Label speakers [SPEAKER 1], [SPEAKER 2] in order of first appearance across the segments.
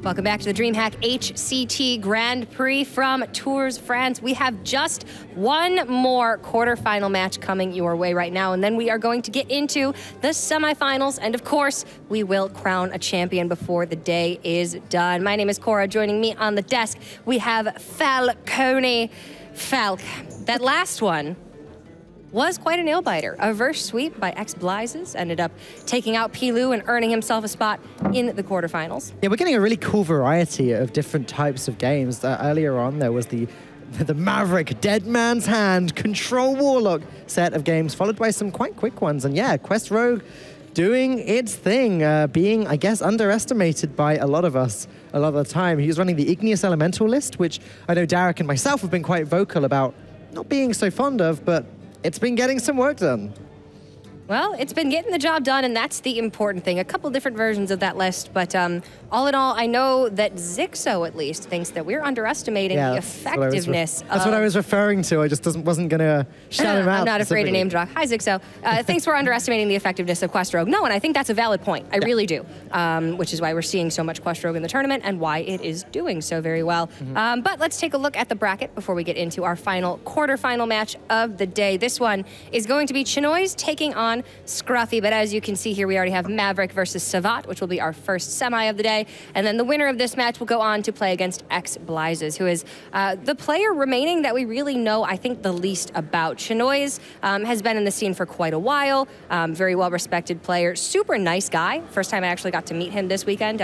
[SPEAKER 1] Welcome back to the DreamHack HCT Grand Prix from Tours France. We have just one more quarterfinal match coming your way right now, and then we are going to get into the semifinals, and of course, we will crown a champion before the day is done. My name is Cora. Joining me on the desk, we have Falcone. Falc, that last one was quite a nail-biter. A reverse sweep by Xblizes, ended up taking out Pilu and earning himself a spot in the quarterfinals.
[SPEAKER 2] Yeah, we're getting a really cool variety of different types of games. Earlier on, there was the Maverick Dead Man's Hand Control Warlock set of games, followed by some quite quick ones. And yeah, Quest Rogue doing its thing, being, I guess, underestimated by a lot of us a lot of the time. He was running the Igneous Elemental list, which I know Derek and myself have been quite vocal about not being so fond of, but it's been getting some work done.
[SPEAKER 1] Well, it's been getting the job done, and that's the important thing. A couple different versions of that list, but all in all, I know that Zixo, at least, thinks that we're underestimating the effectiveness.
[SPEAKER 2] That's what I was referring to. I just wasn't going to shout him out.
[SPEAKER 1] I'm not afraid to name drop. Hi, Zixo. Thinks we're underestimating the effectiveness of Quest Rogue. No, and I think that's a valid point. I really do, which is why we're seeing so much Quest Rogue in the tournament and why it is doing so very well. But let's take a look at the bracket before we get into our final quarterfinal match of the day. This one is going to be Chinoize taking on Scruffy, but as you can see here, we already have Maverick versus Savat, which will be our first semi of the day, and then the winner of this match will go on to play against Xblizes, who is the player remaining that we really know, I think, the least about. Chinoize has been in the scene for quite a while, very well-respected player, super nice guy. First time I actually got to meet him this weekend,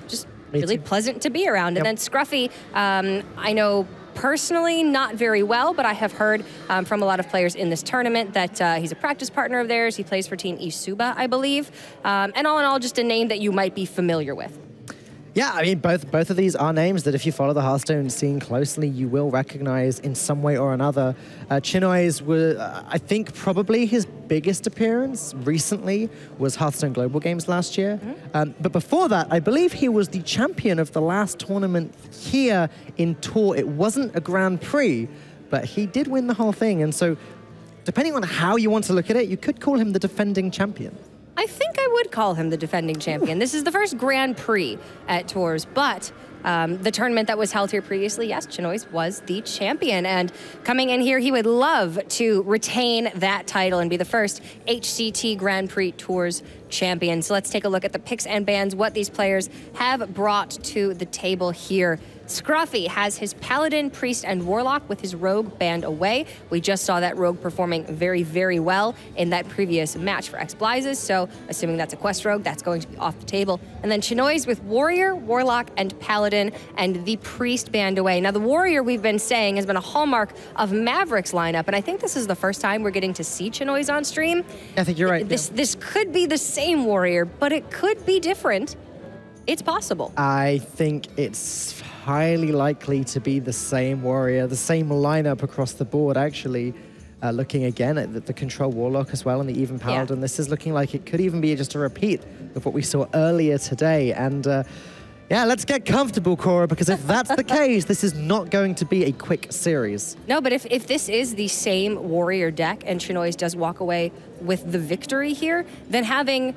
[SPEAKER 1] just really pleasant to be around. And then Scruffy, I know personally not very well, but I have heard from a lot of players in this tournament that he's a practice partner of theirs. He plays for Team Isuba, I believe. And all in all, just a name that you might be familiar with.
[SPEAKER 2] Yeah, I mean, both of these are names that if you follow the Hearthstone scene closely, you will recognize in some way or another. Chinoize was, I think, probably his biggest appearance recently was Hearthstone Global Games last year. But before that, I believe he was the champion of the last tournament here in Tour. It wasn't a Grand Prix, but he did win the whole thing. And so, depending on how you want to look at it, you could call him the defending champion.
[SPEAKER 1] I think I would call him the defending champion. This is the first Grand Prix at Tours, but the tournament that was held here previously, yes, Chinoize was the champion. And coming in here, he would love to retain that title and be the first HCT Grand Prix Tours champion. So let's take a look at the picks and bans, what these players have brought to the table here. Scruffy has his Paladin, Priest, and Warlock with his Rogue banned away. We just saw that Rogue performing very, very well in that previous match for Xblizes, so assuming that's a Quest Rogue, that's going to be off the table. And then Chinoize with Warrior, Warlock, and Paladin, and the Priest banned away. Now, the Warrior, we've been saying, has been a hallmark of Maverick's lineup, and I think this is the first time we're getting to see Chinoize on stream.
[SPEAKER 2] I think you're right.
[SPEAKER 1] This could be the same Warrior, but it could be different. It's possible.
[SPEAKER 2] I think it's highly likely to be the same Warrior, the same lineup across the board, actually. Looking again at the Control Warlock as well and the Even Paladin, this is looking like it could even be just a repeat of what we saw earlier today. And yeah, let's get comfortable, Cora, because if that's the case, this is not going to be a quick series.
[SPEAKER 1] No, but if this is the same Warrior deck and Chinoize does walk away with the victory here, then having...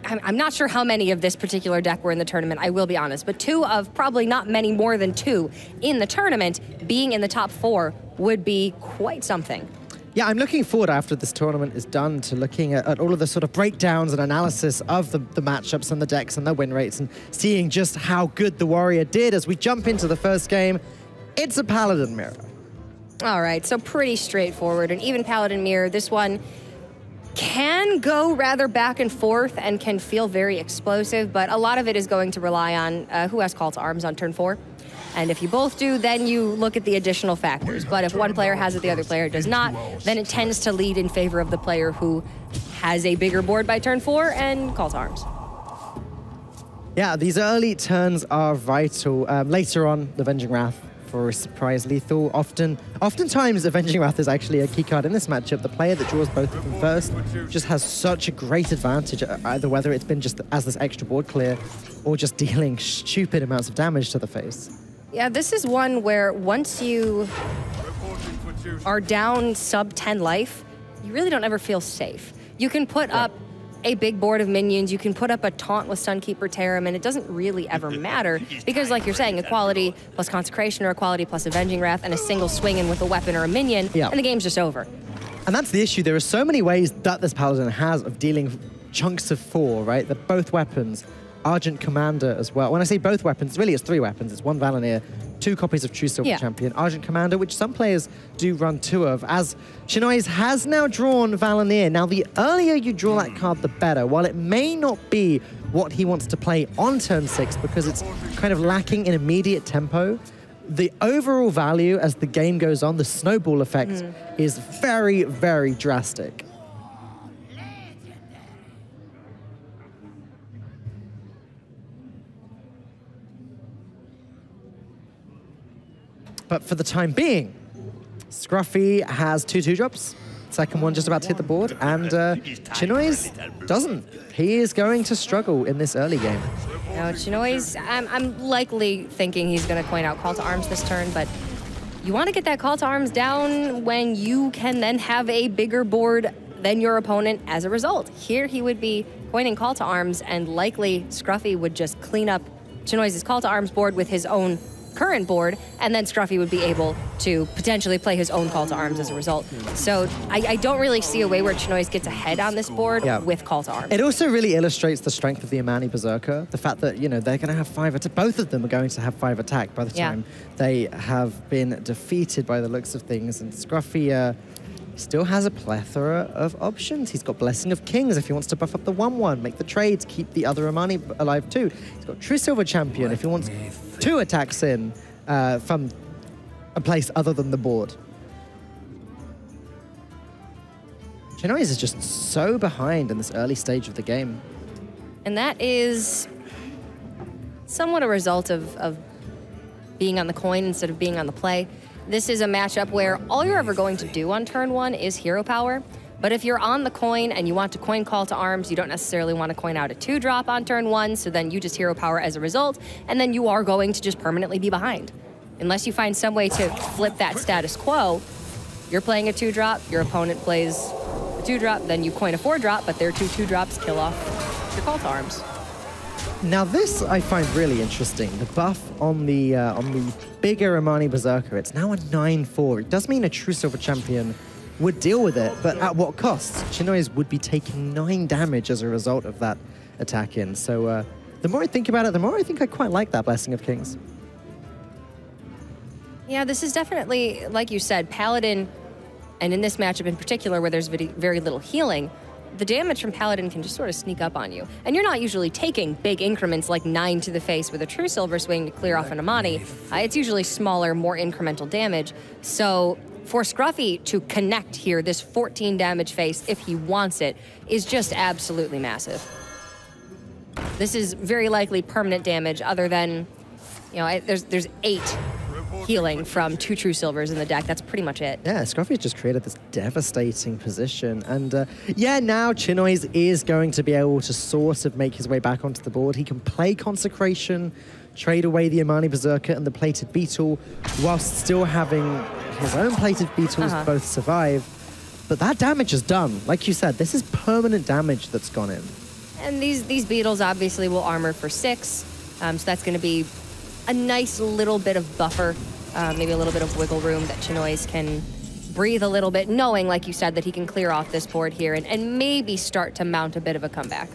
[SPEAKER 1] I'm not sure how many of this particular deck were in the tournament, I will be honest, but two of probably not many more than two in the tournament being in the top 4 would be quite something.
[SPEAKER 2] Yeah, I'm looking forward after this tournament is done to looking at all of the sort of breakdowns and analysis of the matchups and the decks and their win rates and seeing just how good the Warrior did as we jump into the first game. It's a Paladin mirror.
[SPEAKER 1] All right, so pretty straightforward. An Even Paladin mirror. This one can go rather back and forth and can feel very explosive, but a lot of it is going to rely on who has Call to Arms on turn 4. And if you both do, then you look at the additional factors. But if one player has it, the other player does not, then it tends to lead in favor of the player who has a bigger board by turn 4 and Call to Arms.
[SPEAKER 2] Yeah, these early turns are vital. Later on, the Avenging Wrath for surprise lethal. Oftentimes, Avenging Wrath is actually a key card in this matchup. The player that draws both of them first just has such a great advantage, either whether it's been just as this extra board clear or just dealing stupid amounts of damage to the face.
[SPEAKER 1] Yeah, this is one where once you are down sub 10 life, you really don't ever feel safe. You can put up a big board of minions. You can put up a taunt with Sunkeeper Tarim, and it doesn't really ever matter because, like you're saying, equality plus Consecration or equality plus Avenging Wrath and a single swing in with a weapon or a minion, and the game's just over.
[SPEAKER 2] And that's the issue. There are so many ways that this Paladin has of dealing chunks of 4, right? They're both weapons. Argent Commander as well. When I say both weapons, really it's 3 weapons. It's 1 Valenier, 2 copies of True Silver Champion, Argent Commander, which some players do run 2 of, as Chinoize has now drawn Valenier. Now, the earlier you draw that card, the better. While it may not be what he wants to play on turn 6 because it's kind of lacking in immediate tempo, the overall value as the game goes on, the snowball effect, is very, very drastic. But for the time being, Scruffy has 2 2-drops. Second one just about to hit the board, and Chinoize doesn't. He is going to struggle in this early game.
[SPEAKER 1] No, Chinoize, I'm likely thinking he's going to coin out Call to Arms this turn, but you want to get that Call to Arms down when you can then have a bigger board than your opponent as a result. Here he would be coining Call to Arms, and likely Scruffy would just clean up Chinoize's Call to Arms board with his own current board, and then Scruffy would be able to potentially play his own Call to Arms as a result. So I don't really see a way where Chinoize gets ahead on this board with Call to Arms.
[SPEAKER 2] It also really illustrates the strength of the Imani Berserker, the fact that, you know, they're going to have 5 attack. Both of them are going to have 5 attack by the time they have been defeated by the looks of things, and Scruffy still has a plethora of options. He's got Blessing of Kings if he wants to buff up the 1/1, make the trades, keep the other Imani alive too. He's got True Silver Champion if he wants 2 attacks in from a place other than the board. Chinoize is just so behind in this early stage of the game.
[SPEAKER 1] And that is somewhat a result of being on the coin instead of being on the play. This is a matchup where all you're ever going to do on turn 1 is hero power. But if you're on the coin and you want to coin Call to Arms, you don't necessarily want to coin out a 2-drop on turn 1, so then you just hero power as a result, and then you are going to just permanently be behind. Unless you find some way to flip that status quo, you're playing a 2-drop, your opponent plays a 2-drop, then you coin a 4-drop, but their 2 2-drops kill off your Call to Arms.
[SPEAKER 2] Now this I find really interesting. The buff on the bigger Imani Berserker, it's now a 9/4. It does mean a True Silver Champion would deal with it, but at what cost? Chinoize would be taking 9 damage as a result of that attack in. So the more I think about it, the more I think I quite like that Blessing of Kings.
[SPEAKER 1] Yeah, this is definitely, like you said, Paladin, and in this matchup in particular where there's very little healing, the damage from Paladin can just sort of sneak up on you. And you're not usually taking big increments like 9 to the face with a True Silver Swing to clear off an Imani. It's usually smaller, more incremental damage. So for Scruffy to connect here, this 14 damage face, if he wants it, is just absolutely massive. This is very likely permanent damage other than, you know, there's 8 healing from 2 True Silvers in the deck. That's pretty much it.
[SPEAKER 2] Yeah, Scruffy just created this devastating position. And yeah, now Chinoize is going to be able to sort of make his way back onto the board. He can play Consecration, trade away the Imani Berserker and the Plated Beetle, whilst still having his own Plated Beetles both survive. But that damage is done. Like you said, this is permanent damage that's gone in.
[SPEAKER 1] And these beetles obviously will armor for 6. So that's going to be a nice little bit of buffer, maybe a little bit of wiggle room that Chinoize can breathe a little bit, knowing, like you said, that he can clear off this board here and maybe start to mount a bit of a comeback.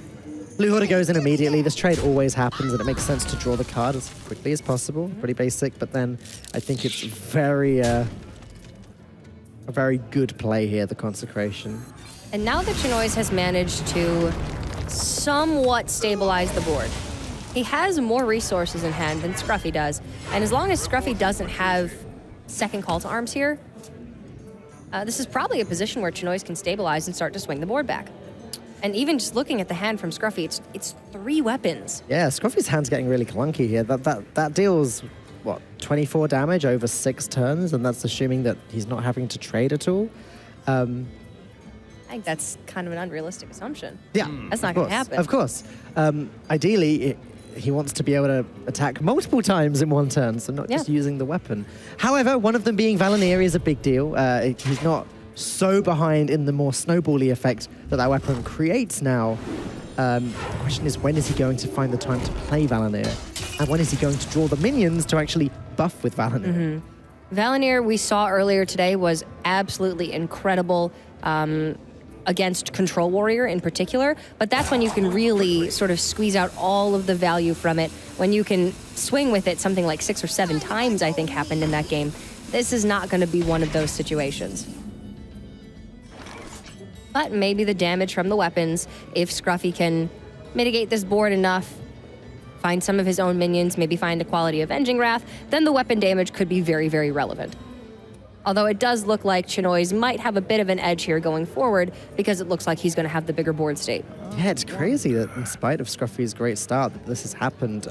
[SPEAKER 2] Blue Hoarder goes in immediately. This trade always happens, and it makes sense to draw the card as quickly as possible. Pretty basic, but then I think it's a very good play here, the Consecration.
[SPEAKER 1] And now that Chinoize has managed to somewhat stabilize the board, he has more resources in hand than Scruffy does. And as long as Scruffy doesn't have second Call to Arms here, this is probably a position where Chinoize can stabilize and start to swing the board back. And even just looking at the hand from Scruffy, it's 3 weapons.
[SPEAKER 2] Yeah, Scruffy's hand's getting really clunky here. That deals, what, 24 damage over 6 turns, and that's assuming that he's not having to trade at all.
[SPEAKER 1] I think that's kind of an unrealistic assumption.
[SPEAKER 2] Yeah,
[SPEAKER 1] that's not going to happen.
[SPEAKER 2] Of course. Ideally, he wants to be able to attack multiple times in one turn, so not just using the weapon. However, one of them being Valenier is a big deal. He's not so behind in the more snowbally effect that that weapon creates now. The question is, when is he going to find the time to play Valanir? And when is he going to draw the minions to actually buff with Valanir?
[SPEAKER 1] Valanir, we saw earlier today, was absolutely incredible against Control Warrior in particular, but that's when you can really sort of squeeze out all of the value from it. When you can swing with it, something like 6 or 7 times, I think, happened in that game. This is not going to be one of those situations. But maybe the damage from the weapons, if Scruffy can mitigate this board enough, find some of his own minions, maybe find a quality Avenging Wrath, then the weapon damage could be very, very relevant. Although it does look like Chinoize might have a bit of an edge here going forward because it looks like he's going to have the bigger board state.
[SPEAKER 2] Yeah, it's crazy that in spite of Scruffy's great start, that this has happened.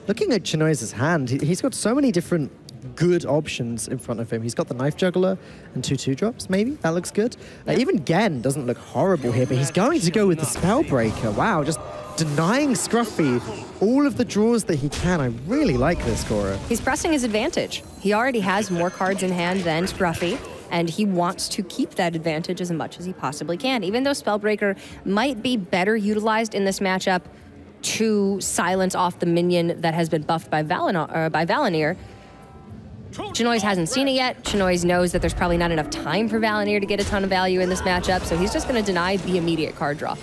[SPEAKER 2] Looking at Chinoize's hand, he's got so many different good options in front of him. He's got the Knife Juggler and 2/2 drops, maybe. That looks good. Even Gen doesn't look horrible here, but he's going to go with the Spellbreaker. Wow, just denying Scruffy all of the draws that he can. I really like this, Cora.
[SPEAKER 1] He's pressing his advantage. He already has more cards in hand than Scruffy, and he wants to keep that advantage as much as he possibly can. Even though Spellbreaker might be better utilized in this matchup to silence off the minion that has been buffed by Valanir, Chinoize hasn't seen it yet. Chinoize knows that there's probably not enough time for Valanir to get a ton of value in this matchup, so he's just going to deny the immediate card draw.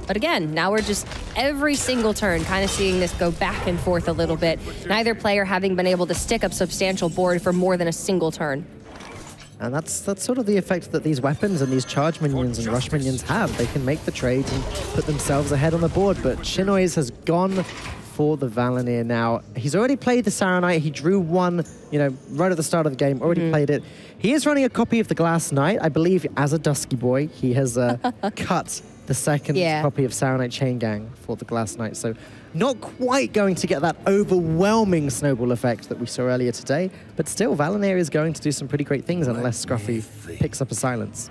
[SPEAKER 1] But again, now we're just every single turn kind of seeing this go back and forth a little bit. Neither player having been able to stick up substantial board for more than a single turn.
[SPEAKER 2] And that's sort of the effect that these weapons and these charge minions and rush minions have. They can make the trades and put themselves ahead on the board, but Chinoize has gone for the Valanir now. He's already played the Saronite. He drew one, right at the start of the game, already played it. He is running a copy of the Glass Knight. I believe as a Dusky Boy, he has cut the second copy of Saronite Chain Gang for the Glass Knight. So not quite going to get that overwhelming snowball effect that we saw earlier today, but still Valanir is going to do some pretty great things unless Scruffy picks up a silence.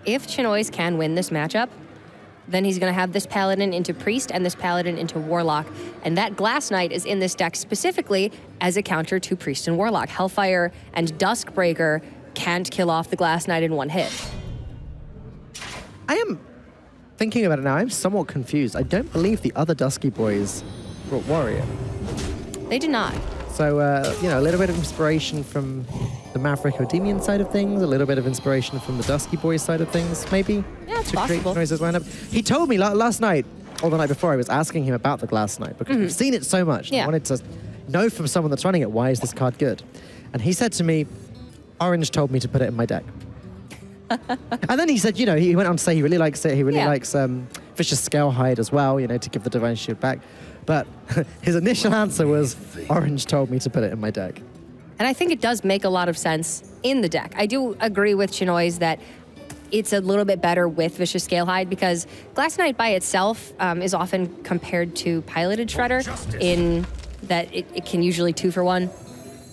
[SPEAKER 1] If Chinoize can win this matchup, then he's going to have this Paladin into Priest and this Paladin into Warlock. And that Glass Knight is in this deck specifically as a counter to Priest and Warlock. Hellfire and Duskbreaker can't kill off the Glass Knight in one hit.
[SPEAKER 2] I am thinking about it now, I'm somewhat confused. I don't believe the other Dusky Boys brought Warrior.
[SPEAKER 1] They did not.
[SPEAKER 2] So, a little bit of inspiration from the Maverick Odemian side of things, a little bit of inspiration from the Dusky Boys side of things, maybe?
[SPEAKER 1] Yeah, it's
[SPEAKER 2] to
[SPEAKER 1] possible.
[SPEAKER 2] Create Chinoize's lineup. He told me last night, or the night before, I was asking him about the Glass Knight because we've seen it so much. I wanted to know from someone that's running it, why is this card good? And he said to me, Orange told me to put it in my deck. And then he said, he went on to say he really likes it. He really likes Vicious Scalehide as well, to give the Divine Shield back. But his initial answer was, Orange told me to put it in my deck.
[SPEAKER 1] And I think it does make a lot of sense in the deck. I do agree with Chinoize that it's a little bit better with Vicious Scalehide because Glass Knight by itself is often compared to Piloted Shredder in that it can usually 2 for 1.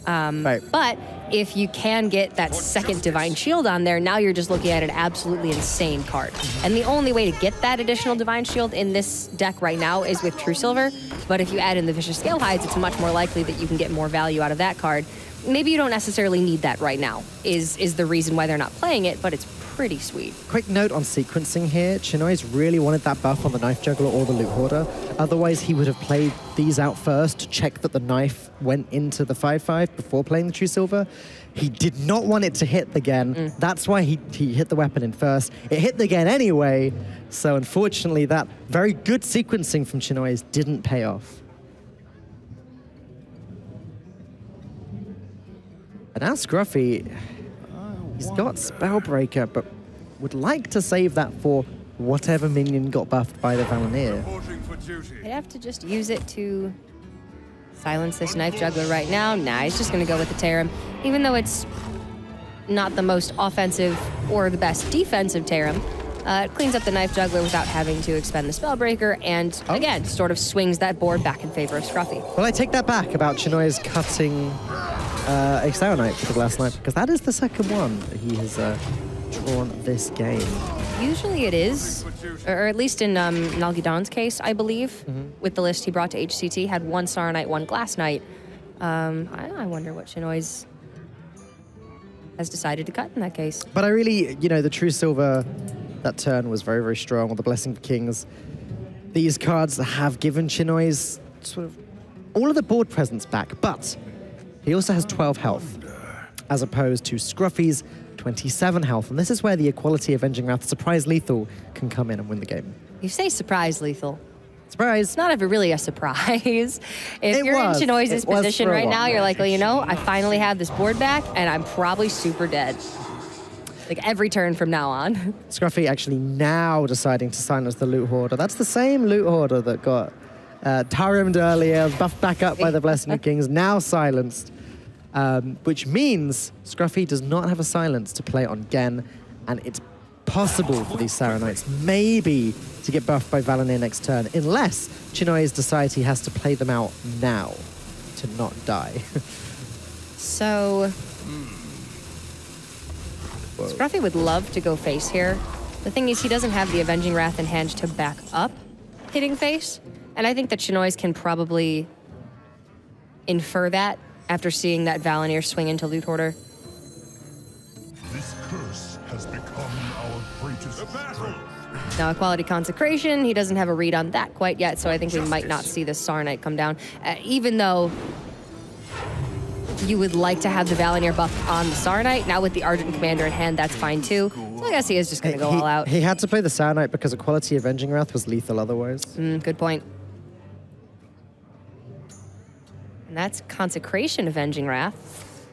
[SPEAKER 1] But if you can get that second Divine Shield on there, now you're just looking at an absolutely insane card. And the only way to get that additional Divine Shield in this deck right now is with True Silver. But if you add in the Vicious Scalehides, it's much more likely that you can get more value out of that card. Maybe you don't necessarily need that right now, is the reason why they're not playing it, but it's pretty sweet.
[SPEAKER 2] Quick note on sequencing here. Chinoize really wanted that buff on the Knife Juggler or the Loot Hoarder. Otherwise, he would have played these out first to check that the knife went into the 5/5 before playing the True Silver. He did not want it to hit the Gen. That's why he hit the weapon in first. It hit the Gen anyway. So unfortunately, that very good sequencing from Chinoize didn't pay off. And now Scruffy, he's got Spellbreaker, but would like to save that for whatever minion got buffed by the Valanir.
[SPEAKER 1] I'd have to just use it to silence this Knife Juggler right now. Nah, he's just going to go with the Tarim. Even though it's not the most offensive or the best defensive Tarim, it cleans up the Knife Juggler without having to expend the Spellbreaker, and again, sort of swings that board back in favor of Scruffy.
[SPEAKER 2] Well, I take that back about Chinoize cutting a Saronite for the Glass Knight, because that is the second one that he has drawn this game.
[SPEAKER 1] Usually it is, or at least in Nalgidon's case, I believe, with the list he brought to HCT, had 1 Saronite, 1 Glass Knight. I wonder what Chinoize has decided to cut in that case.
[SPEAKER 2] But I really, the True Silver, that turn was very, very strong, or the Blessing of Kings. These cards have given Chinoize sort of all of the board presence back, but he also has 12 health, as opposed to Scruffy's 27 health. And this is where the Equality Avenging Wrath Surprise Lethal can come in and win the game.
[SPEAKER 1] You say surprise lethal.
[SPEAKER 2] Surprise.
[SPEAKER 1] It's not ever really a surprise. If you're in Chinoize's position right now, you're like, well, I finally have this board back, and I'm probably super dead. Like every turn from now on.
[SPEAKER 2] Scruffy actually now deciding to silence the Loot Hoarder. That's the same Loot Hoarder that got Tarimed earlier, buffed back up by the Blessing of Kings, now silenced. Which means Scruffy does not have a silence to play on Gen, and it's possible for these Sarah Knights maybe to get buffed by Valinir next turn, unless Chinoize decides he has to play them out now to not die.
[SPEAKER 1] So, Scruffy would love to go face here. The thing is, he doesn't have the Avenging Wrath in hand to back up hitting face, and I think that Chinoize can probably infer that after seeing that Valinir swing into Loot Hoarder.
[SPEAKER 3] This curse has become our greatest strength.
[SPEAKER 1] Now, Equality Consecration, he doesn't have a read on that quite yet, so I think we might not see the Sarah Knight come down. Even though you would like to have the Valinir buff on the Sarah Knight, now with the Argent Commander in hand, that's fine too. So I guess he is just going to go all out.
[SPEAKER 2] He had to play the Sarah Knight because Equality Avenging Wrath was lethal otherwise.
[SPEAKER 1] Good point. And that's Consecration Avenging Wrath.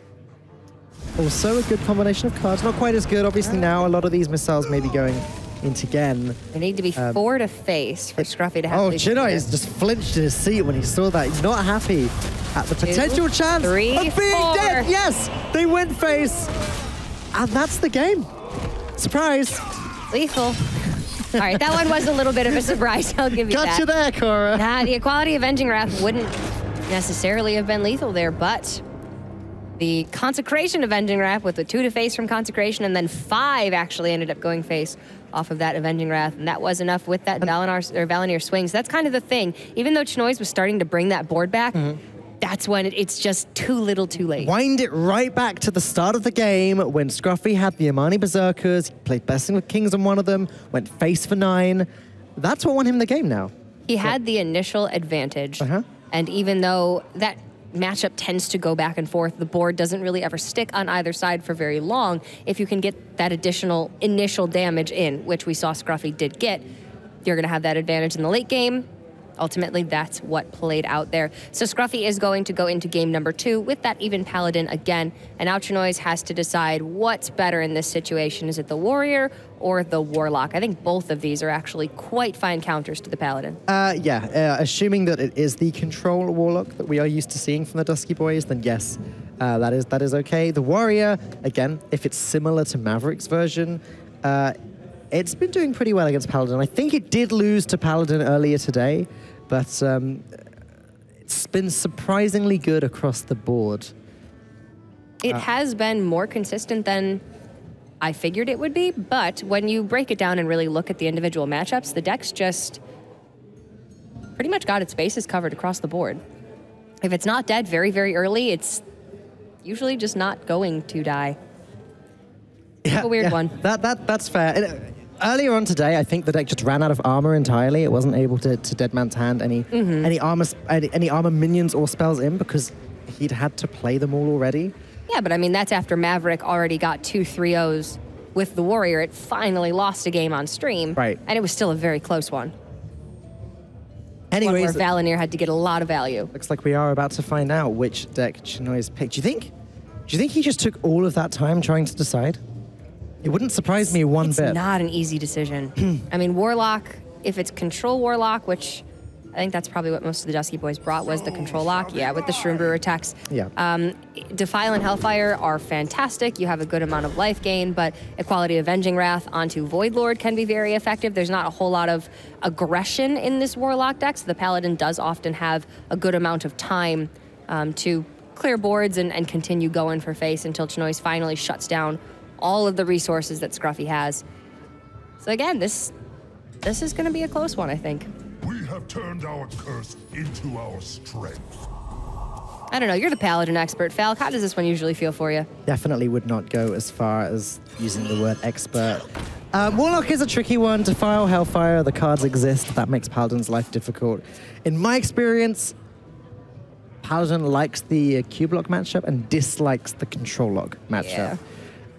[SPEAKER 2] Also a good combination of cards. Not quite as good, obviously, now. A lot of these missiles may be going into Gen.
[SPEAKER 1] They need to be 4 to face for Scruffy to have.
[SPEAKER 2] Oh, Chinoize just flinched in his seat when he saw that. He's not happy at the potential chance
[SPEAKER 1] 3,
[SPEAKER 2] of being
[SPEAKER 1] 4.
[SPEAKER 2] dead. Yes, they went face. And that's the game. Surprise.
[SPEAKER 1] Lethal. All right, that one was a little bit of a surprise. I'll give you that.
[SPEAKER 2] Got you there, Cora.
[SPEAKER 1] Nah, the Equality Avenging Wrath wouldn't necessarily have been lethal there, but the Consecration Avenging Wrath with the 2 to face from Consecration, and then 5 actually ended up going face off of that Avenging Wrath, and that was enough with that Valinir swing. So that's kind of the thing. Even though Chinoize was starting to bring that board back, that's when it's just too little too late.
[SPEAKER 2] Wind it right back to the start of the game when Scruffy had the Imani Berserkers, he played Blessing of Kings on one of them, went face for 9. That's what won him the game now.
[SPEAKER 1] He had the initial advantage, and even though that matchup tends to go back and forth, the board doesn't really ever stick on either side for very long. If you can get that additional initial damage in, which we saw Scruffy did get, you're going to have that advantage in the late game. Ultimately, that's what played out there. So Scruffy is going to go into game number 2 with that even Paladin again, and now Chinoize has to decide what's better in this situation. Is it the Warrior or the Warlock? I think both of these are actually quite fine counters to the Paladin.
[SPEAKER 2] Assuming that it is the Control Warlock that we are used to seeing from the Dusky Boys, then yes, that is okay. The Warrior, again, if it's similar to Maverick's version, it's been doing pretty well against Paladin. I think it did lose to Paladin earlier today, but it's been surprisingly good across the board.
[SPEAKER 1] It has been more consistent than I figured it would be, but when you break it down and really look at the individual matchups, the deck's just pretty much got its bases covered across the board. If it's not dead very, very early, it's usually just not going to die.
[SPEAKER 2] Yeah,
[SPEAKER 1] a weird one.
[SPEAKER 2] That's fair. And, earlier on today, I think the deck just ran out of armor entirely. It wasn't able to Dead Man's Hand any armor minions or spells in because he'd had to play them all already.
[SPEAKER 1] Yeah, but I mean, that's after Maverick already got 2 3-0s with the Warrior. It finally lost a game on stream.
[SPEAKER 2] Right.
[SPEAKER 1] And it was still a very close one.
[SPEAKER 2] Anyways,
[SPEAKER 1] one where Valinir had to get a lot of value.
[SPEAKER 2] Looks like we are about to find out which deck Chinoize picked. Do you think he just took all of that time trying to decide? It wouldn't surprise me one bit.
[SPEAKER 1] It's not an easy decision. I mean, Warlock, if it's Control Warlock, which I think that's probably what most of the Dusky Boys brought was the Control Lock. Yeah, with the Shroom Brewer attacks.
[SPEAKER 2] Yeah.
[SPEAKER 1] Defile and Hellfire are fantastic. You have a good amount of life gain, but Equality Avenging Wrath onto Void Lord can be very effective. There's not a whole lot of aggression in this Warlock deck, so the Paladin does often have a good amount of time to clear boards and continue going for face until Chinoize finally shuts down all of the resources that Scruffy has. So again, this is going to be a close one, I think.
[SPEAKER 3] We have turned our curse into our strength.
[SPEAKER 1] I don't know. You're the Paladin expert, Falk. How does this one usually feel for you?
[SPEAKER 2] Definitely would not go as far as using the word expert. Warlock is a tricky one. Defile, Hellfire, the cards exist. That makes Paladin's life difficult. In my experience, Paladin likes the Q block matchup and dislikes the control lock matchup.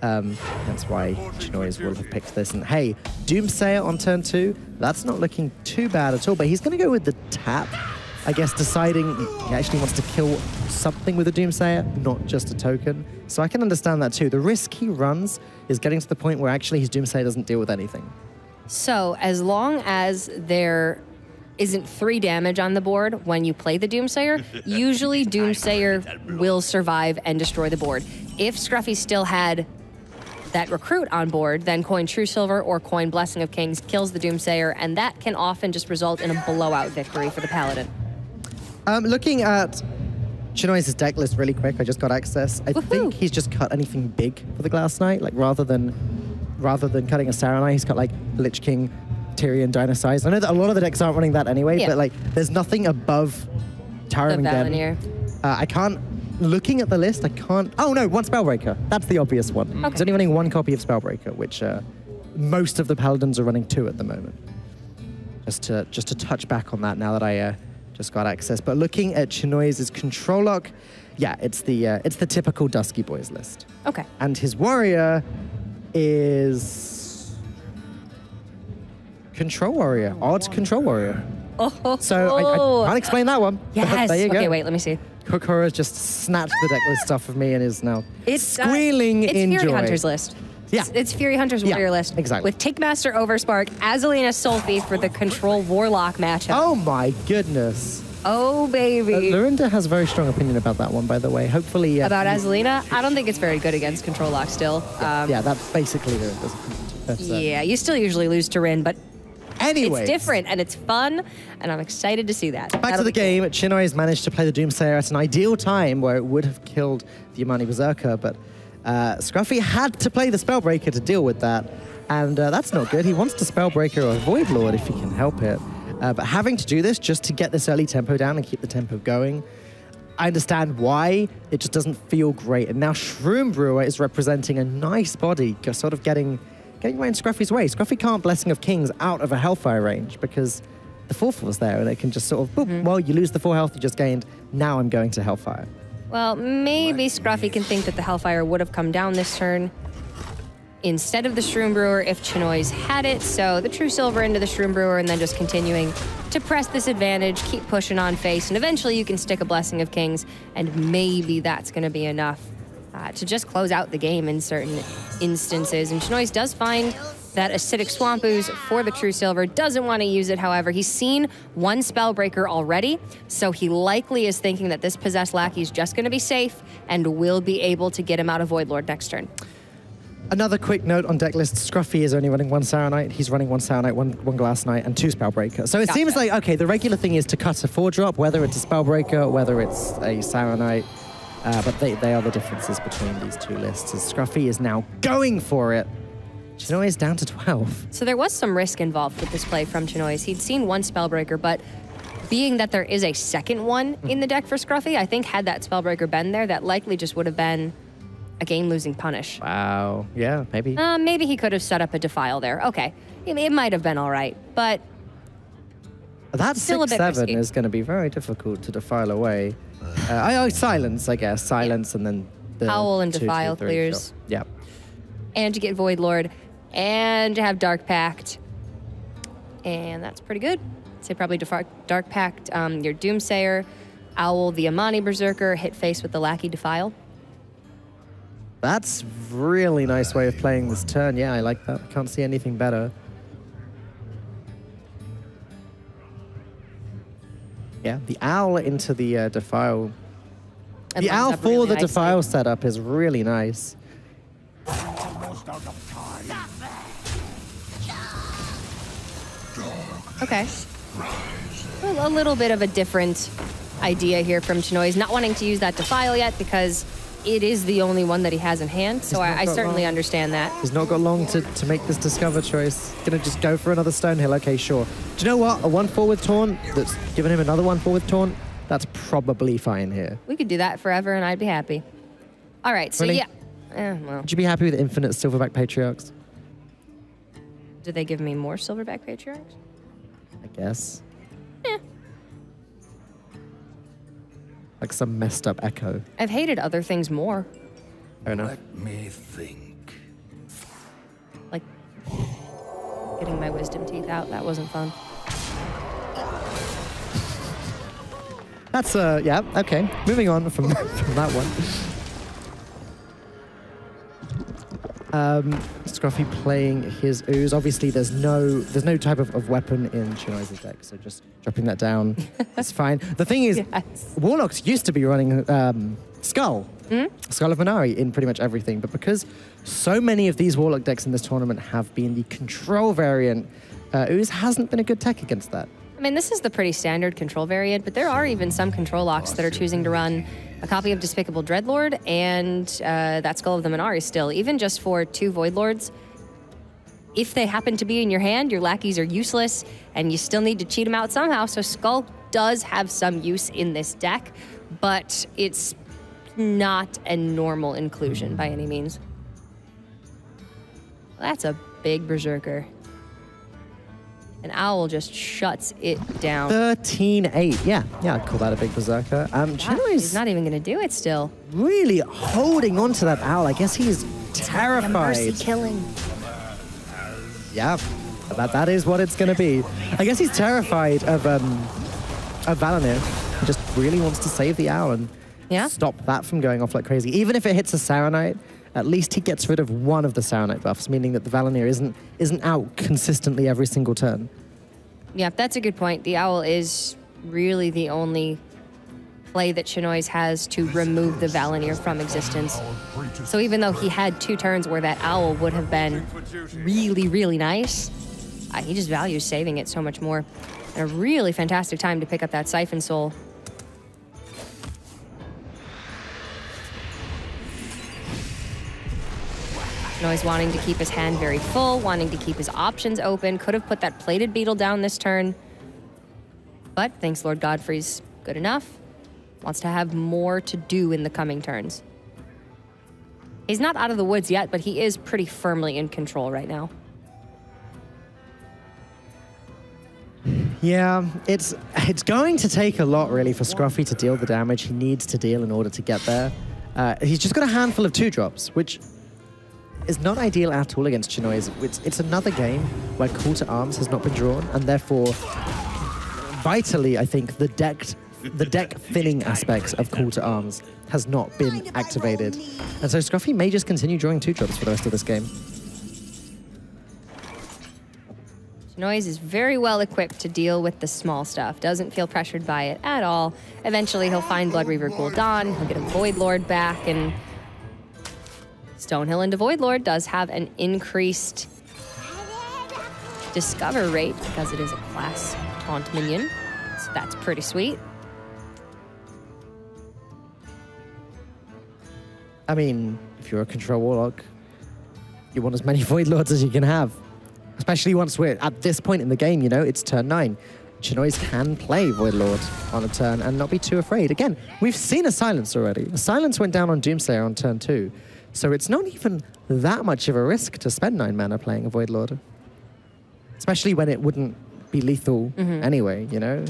[SPEAKER 2] That's why Chinoize will have picked this. And hey, Doomsayer on turn 2, that's not looking too bad at all, but he's going to go with the tap. I guess deciding he actually wants to kill something with a Doomsayer, not just a token. So I can understand that too. The risk he runs is getting to the point where actually his Doomsayer doesn't deal with anything.
[SPEAKER 1] So as long as there isn't 3 damage on the board when you play the Doomsayer, usually Doomsayer will survive and destroy the board. If Scruffy still had that recruit on board, then coin True Silver or coin Blessing of Kings kills the Doomsayer, and that can often just result in a blowout victory for the Paladin.
[SPEAKER 2] Looking at Chinoize's deck list really quick, I just got access. I think he's just cut anything big for the Glass Knight. Like rather than cutting a Saranai, he's cut like Lich King, Tyrion, Dynasize. I know that a lot of the decks aren't running that anyway, but like there's nothing above Tarim and Gem. I can't. Looking at the list, I can't. Oh no, one Spellbreaker. That's the obvious one. He's only running 1 copy of Spellbreaker, which most of the Paladins are running 2 at the moment. Just to touch back on that now that I just got access. But looking at Chinoize's control lock, yeah, it's the typical Dusky Boys list.
[SPEAKER 1] Okay.
[SPEAKER 2] And his warrior is Control Warrior, odd Control Warrior. So I can't explain that one.
[SPEAKER 1] Yes.
[SPEAKER 2] There you go.
[SPEAKER 1] Okay, wait, let me see.
[SPEAKER 2] Kokora just snatched the deck list off of me and is now squealing in joy.
[SPEAKER 1] It's Fury Hunter's list.
[SPEAKER 2] Yeah.
[SPEAKER 1] It's Fury Hunter's warrior list.
[SPEAKER 2] Exactly.
[SPEAKER 1] With Tickmaster Overspark, Azalina Soulthief for the Control Warlock matchup.
[SPEAKER 2] Oh my goodness.
[SPEAKER 1] Oh, baby.
[SPEAKER 2] Lorinda has a very strong opinion about that one, by the way. Hopefully...
[SPEAKER 1] about Azalina? I don't think it's very good against Control Lock still.
[SPEAKER 2] Yeah, that's basically Lorinda's opinion.
[SPEAKER 1] Yeah, you still usually lose to Rin, but
[SPEAKER 2] anyways,
[SPEAKER 1] it's different and it's fun, and I'm excited to see that.
[SPEAKER 2] Back to the game, Chinoize managed to play the Doomsayer at an ideal time where it would have killed the Yamani Berserker, but Scruffy had to play the Spellbreaker to deal with that, and that's not good. He wants to Spellbreaker or Void Lord if he can help it. But having to do this just to get this early tempo down and keep the tempo going, I understand why. It just doesn't feel great. And now Shroom Brewer is representing a nice body, sort of getting right in Scruffy's way. Scruffy can't Blessing of Kings out of a Hellfire range because the 4/4's there and it can just sort of, boop, well, you lose the 4 health you just gained. Now I'm going to Hellfire.
[SPEAKER 1] Well, maybe Scruffy can think that the Hellfire would have come down this turn instead of the Shroom Brewer if Chinoize had it. So the True Silver into the Shroom Brewer and then just continuing to press this advantage, keep pushing on face, and eventually you can stick a Blessing of Kings, and maybe that's going to be enough to just close out the game in certain instances. And Chinoize does find that Acidic Swamp Ooze for the True Silver, doesn't want to use it, however. He's seen 1 Spellbreaker already, so he likely is thinking that this Possessed Lackey is just going to be safe and will be able to get him out of Void Lord next turn.
[SPEAKER 2] Another quick note on deck list, Scruffy is only running 1 Saranite. He's running 1 Saranite, one Glass Knight, and 2 Spellbreaker. So it seems like, okay, the regular thing is to cut a 4-drop, whether it's a Spellbreaker, whether it's a Saranite. But they are the differences between these 2 lists. As Scruffy is now going for it. Chinoize down to 12.
[SPEAKER 1] So there was some risk involved with this play from Chinoize. He'd seen 1 Spellbreaker, but being that there is a second one in the deck for Scruffy, I think had that Spellbreaker been there, that likely just would have been a game-losing punish.
[SPEAKER 2] Wow. Yeah, maybe.
[SPEAKER 1] Maybe he could have set up a Defile there. Okay. It might have been all right, but
[SPEAKER 2] that
[SPEAKER 1] still
[SPEAKER 2] 6/7 is going to be very difficult to Defile away. Silence, I guess. Silence and then the
[SPEAKER 1] Howl and
[SPEAKER 2] 2,
[SPEAKER 1] Defile
[SPEAKER 2] 2, 3,
[SPEAKER 1] clears.
[SPEAKER 2] sure. Yeah.
[SPEAKER 1] And to get Void Lord, and to have Dark Pact. And that's pretty good. I'd say probably Dark Pact, your Doomsayer, Owl, the Amani Berserker, hit face with the Lackey Defile.
[SPEAKER 2] That's really nice way of playing this turn. Yeah, I like that. I can't see anything better. Yeah, the Owl into the Defile. The Owl for
[SPEAKER 1] really
[SPEAKER 2] the Defile setup is really nice.
[SPEAKER 1] Okay. Well, a little bit of a different idea here from Chinoize, not wanting to use that Defile yet because it is the only one that he has in hand, so I certainly understand that.
[SPEAKER 2] He's not got long to make this Discover choice. Gonna just go for another Stonehill. Okay, sure. Do you know what? A 1/4 with Taunt that's given him another 1/4 with Taunt that's probably fine here.
[SPEAKER 1] We could do that forever and I'd be happy. All right, so
[SPEAKER 2] Really?
[SPEAKER 1] yeah. Well,
[SPEAKER 2] Would you be happy with infinite Silverback Patriarchs?
[SPEAKER 1] do they give me more Silverback Patriarchs?
[SPEAKER 2] I guess.
[SPEAKER 1] Eh.
[SPEAKER 2] Like some messed up Echo.
[SPEAKER 1] I've hated other things more.
[SPEAKER 2] Fair enough.
[SPEAKER 4] Let me think.
[SPEAKER 1] Like getting my wisdom teeth out. That wasn't fun.
[SPEAKER 2] That's, yeah, okay. Moving on from that one. Scruffy playing his ooze. Obviously, there's no type of weapon in Chinoize's deck, so just dropping that down is fine. The thing is,
[SPEAKER 1] Yes.
[SPEAKER 2] Warlocks used to be running Skull. Skull of Minari in pretty much everything, but because so many of these Warlock decks in this tournament have been the control variant, ooze hasn't been a good tech against that.
[SPEAKER 1] I mean, this is the pretty standard control variant, but there are even some control locks that are choosing to run a copy of Despicable Dreadlord and that Skull of the Minari still, even just for 2 Void Lords. If they happen to be in your hand, your lackeys are useless, and you still need to cheat them out somehow, so Skull does have some use in this deck, but it's not a normal inclusion by any means. That's a big Berserker. An Owl just shuts it down.
[SPEAKER 2] 13-8. Yeah, I'd call that a big Berserker. Chinoize
[SPEAKER 1] He's not even going to do it still.
[SPEAKER 2] really holding on to that Owl. I guess he's
[SPEAKER 1] A
[SPEAKER 2] terrified.
[SPEAKER 1] mercy killing.
[SPEAKER 2] Yeah, that is what it's going to be. I guess he's terrified of Valanir. He just really wants to save the Owl and stop that from going off like crazy. Even if it hits a Saronite, at least he gets rid of one of the Saronite buffs, meaning that the Valanir isn't out consistently every single turn.
[SPEAKER 1] Yeah, that's a good point. The Owl is really the only play that Chinoize has to remove the Valanir from existence. So even though he had 2 turns where that Owl would have been really, really nice, he just values saving it so much more. And a really fantastic time to pick up that Siphon Soul. Chinoize wanting to keep his hand very full, wanting to keep his options open. Could have put that Plated Beetle down this turn. But thinks Lord Godfrey's good enough. Wants to have more to do in the coming turns. He's not out of the woods yet, but he is pretty firmly in control right now.
[SPEAKER 2] Yeah, it's going to take a lot, really, for Scruffy to deal the damage he needs to deal in order to get there. He's just got a handful of 2-drops, which is not ideal at all against Chinoize. It's another game where Call to Arms has not been drawn, and therefore, vitally, I think, the deck thinning aspects of Call to Arms has not been activated. And so Scruffy may just continue drawing 2-drops for the rest of this game.
[SPEAKER 1] Chinoize is very well equipped to deal with the small stuff. Doesn't feel pressured by it at all. Eventually, he'll find Blood Reaver Gul'dan. He'll get a Void Lord back, and Stonehill into Void Lord does have an increased discover rate because it is a class taunt minion. So that's pretty sweet.
[SPEAKER 2] I mean, if you're a control warlock, you want as many Void Lords as you can have. Especially once we're at this point in the game, you know, it's turn 9. Chinoize can play Void Lord on a turn and not be too afraid. Again, we've seen a Silence already. A Silence went down on Doomslayer on turn 2. So it's not even that much of a risk to spend 9 mana playing a Void Lord. Especially when it wouldn't be lethal anyway, you know?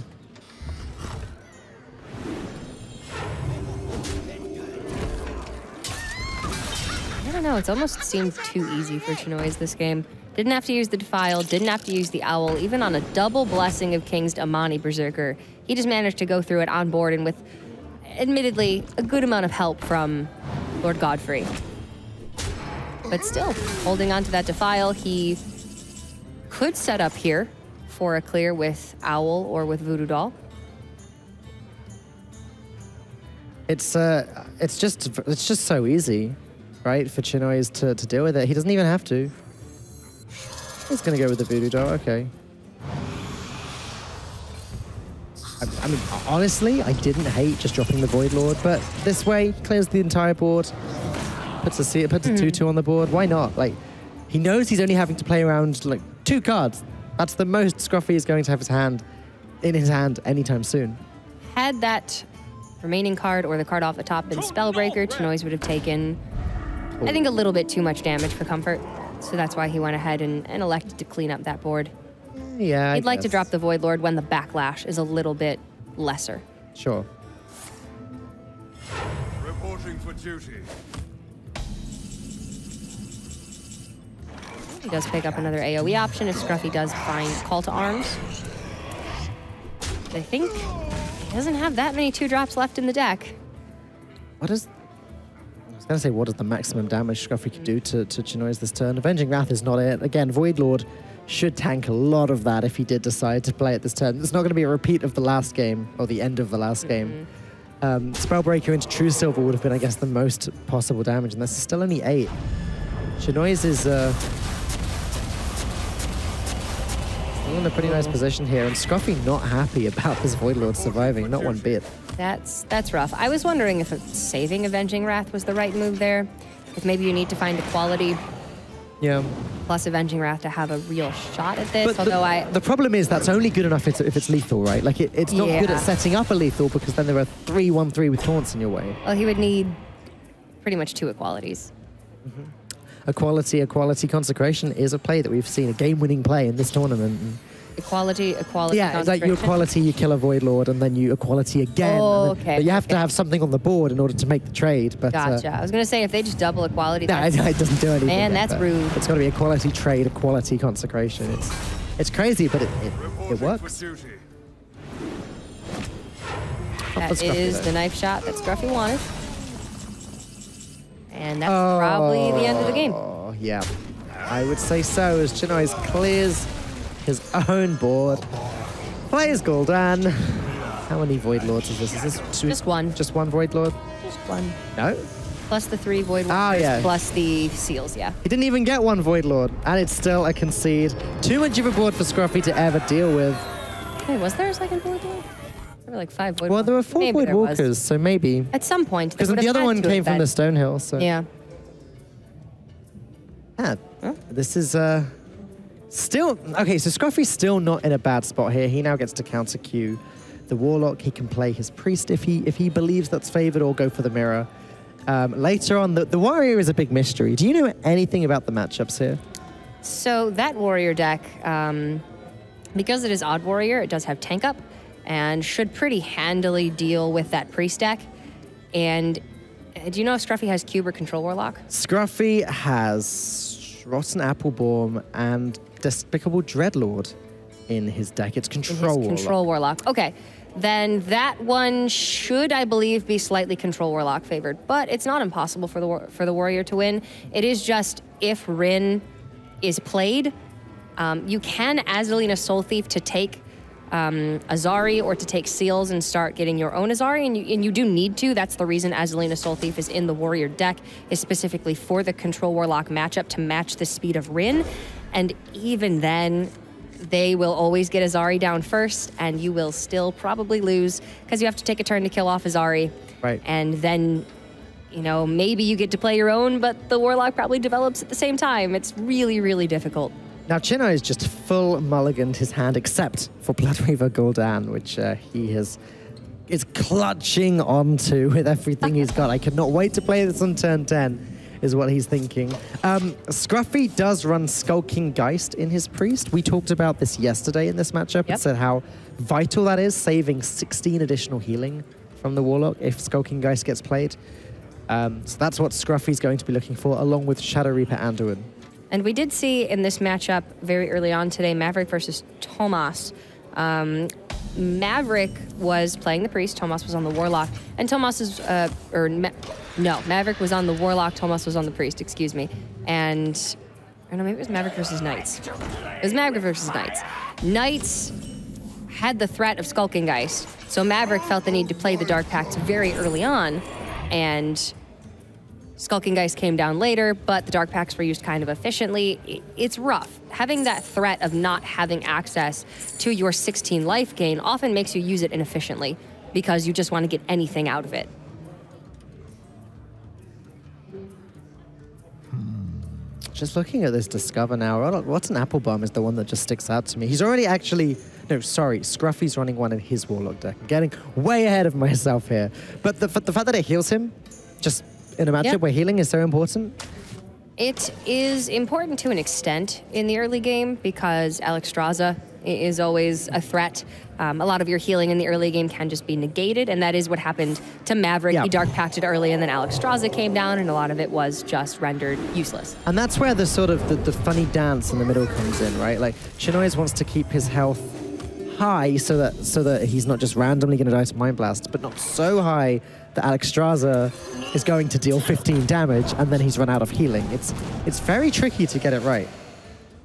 [SPEAKER 1] I don't know, it's almost seemed too easy for Chinoize this game. Didn't have to use the Defile, didn't have to use the Owl, even on a double blessing of King's Amani Berserker. He just managed to go through it on board and with, admittedly, a good amount of help from Lord Godfrey. But still, holding on to that Defile, he could set up here for a clear with Owl or with Voodoo Doll.
[SPEAKER 2] It's just so easy, right, for Chinoize to deal with it. He doesn't even have to. He's going to go with the Voodoo Doll, okay. I mean, honestly, I didn't hate just dropping the Void Lord, but this way, clears the entire board, puts a 2/2 on the board. Why not? Like, he knows he's only having to play around, like, 2 cards. That's the most Scruffy is going to have in his hand anytime soon.
[SPEAKER 1] Had that remaining card or the card off the top been Spellbreaker, Chinoize would have taken, I think, a little bit too much damage for comfort. So that's why he went ahead and elected to clean up that board.
[SPEAKER 2] Yeah,
[SPEAKER 1] He'd like to drop the Void Lord when the backlash is a little bit lesser.
[SPEAKER 2] Sure.
[SPEAKER 3] Reporting for duty.
[SPEAKER 1] He does pick up another AoE option if Scruffy does find Call to Arms. I think he doesn't have that many 2-drops left in the deck.
[SPEAKER 2] What is... I was going to say, what is the maximum damage Scruffy could do to Chinoize this turn? Avenging Wrath is not it. Again, Void Lord should tank a lot of that if he did decide to play it this turn. It's not going to be a repeat of the last game, or the end of the last game. Spellbreaker into True Silver would have been, I guess, the most possible damage, and this is still only 8. Chinoize is still in a pretty nice position here, and Scruffy not happy about this Void Lord surviving, not one bit.
[SPEAKER 1] That's rough. I was wondering if saving Avenging Wrath was the right move there. If maybe you need to find equality plus Avenging Wrath to have a real shot at this.
[SPEAKER 2] But the problem is that's only good enough if it's lethal, right? Like it's not good at setting up a lethal because then there are 3/1/3 with taunts in your way.
[SPEAKER 1] Well, he would need pretty much 2 equalities.
[SPEAKER 2] Equality Consecration is a play that we've seen, a game-winning play in this tournament.
[SPEAKER 1] Equality,
[SPEAKER 2] yeah, it's like you equality, you kill a Void Lord, and then you equality again.
[SPEAKER 1] Oh, okay.
[SPEAKER 2] But you have to have something on the board in order to make the trade. But,
[SPEAKER 1] gotcha. I was going to say, if they just double equality...
[SPEAKER 2] No, it doesn't do anything.
[SPEAKER 1] Man, that's rude.
[SPEAKER 2] It's got to be equality trade, equality consecration. It's crazy, but it works.
[SPEAKER 1] That is the knife shot that Scruffy wanted. And that's probably the end of the game.
[SPEAKER 2] Oh, yeah. I would say so, as Chinoize clears his own board. Plays Gul'dan. How many Void Lords is this? Is this
[SPEAKER 1] just one?
[SPEAKER 2] Just one Void Lord?
[SPEAKER 1] Just one.
[SPEAKER 2] No?
[SPEAKER 1] Plus the 3 Void Lords, plus the seals, yeah.
[SPEAKER 2] He didn't even get one Void Lord, and it's still a concede. Too much of a board for Scruffy to ever deal with.
[SPEAKER 1] Wait, was there a second Void Lord? There were like 5 Void Walkers.
[SPEAKER 2] Well, there were 4 Void Walkers, so maybe.
[SPEAKER 1] At some point.
[SPEAKER 2] Because the other one came from the Stonehill, so.
[SPEAKER 1] Yeah.
[SPEAKER 2] Yeah. This is still... Okay, so Scruffy's still not in a bad spot here. He now gets to counter Q the Warlock. He can play his Priest if he believes that's favored, or go for the Mirror. Later on, the Warrior is a big mystery. Do you know anything about the matchups here?
[SPEAKER 1] So that Warrior deck, because it is Odd Warrior, it does have Tank Up, and should pretty handily deal with that Priest deck. And do you know if Scruffy has Cube or Control Warlock?
[SPEAKER 2] Scruffy has Rotten Appleborn and Despicable Dreadlord in his deck. It's Control Warlock.
[SPEAKER 1] Control Warlock. Okay. Then that one should, I believe, be slightly Control Warlock favored. But it's not impossible for the Warrior to win. It is just if Rin is played, you can Azalina Soul Thief to take Azari or to take Seals and start getting your own Azari, and you do need to. That's the reason Azalina Soul Thief is in the Warrior deck, is specifically for the Control Warlock matchup to match the speed of Rin. And even then, they will always get Azari down first, and you will still probably lose because you have to take a turn to kill off Azari.
[SPEAKER 2] Right.
[SPEAKER 1] And then, you know, maybe you get to play your own, but the Warlock probably develops at the same time. It's really, really difficult.
[SPEAKER 2] Now, Chinoize just full mulliganed his hand, except for Bloodweaver Gul'dan, which he is clutching onto with everything he's got. I cannot wait to play this on turn 10, is what he's thinking. Scruffy does run Skulking Geist in his Priest. We talked about this yesterday in this matchup and said how vital that is, saving 16 additional healing from the Warlock if Skulking Geist gets played. So that's what Scruffy's going to be looking for, along with Shadow Reaper Anduin.
[SPEAKER 1] And we did see in this matchup very early on today, Maverick versus Tomas. Maverick was playing the Priest, Tomas was on the Warlock, and Maverick was on the Warlock, Tomas was on the Priest, excuse me. And, I don't know, maybe it was Maverick versus Knights. It was Maverick versus Knights. Knights had the threat of Skulking Geist, so Maverick felt the need to play the Dark Pact very early on, and Skulking Geist came down later, but the Dark Pacts were used kind of efficiently. It's rough. Having that threat of not having access to your 16 life gain often makes you use it inefficiently because you just want to get anything out of it.
[SPEAKER 2] just looking at this Discover now, what's an apple bomb is the one that just sticks out to me. He's already actually, no, sorry, Scruffy's running one in his Warlock deck. I'm getting way ahead of myself here. But the fact that it heals him, just in a matchup where healing is so important.
[SPEAKER 1] It is important to an extent in the early game because Alexstrasza is always a threat. A lot of your healing in the early game can just be negated, and that is what happened to Maverick. He Dark Pacted early, and then Alexstrasza came down, and a lot of it was just rendered useless.
[SPEAKER 2] And that's where the sort of the funny dance in the middle comes in, right? Like, Chinoize wants to keep his health high so that he's not just randomly going to die to Mind Blast, but not so high that Alexstrasza is going to deal 15 damage, and then he's run out of healing. It's very tricky to get it right.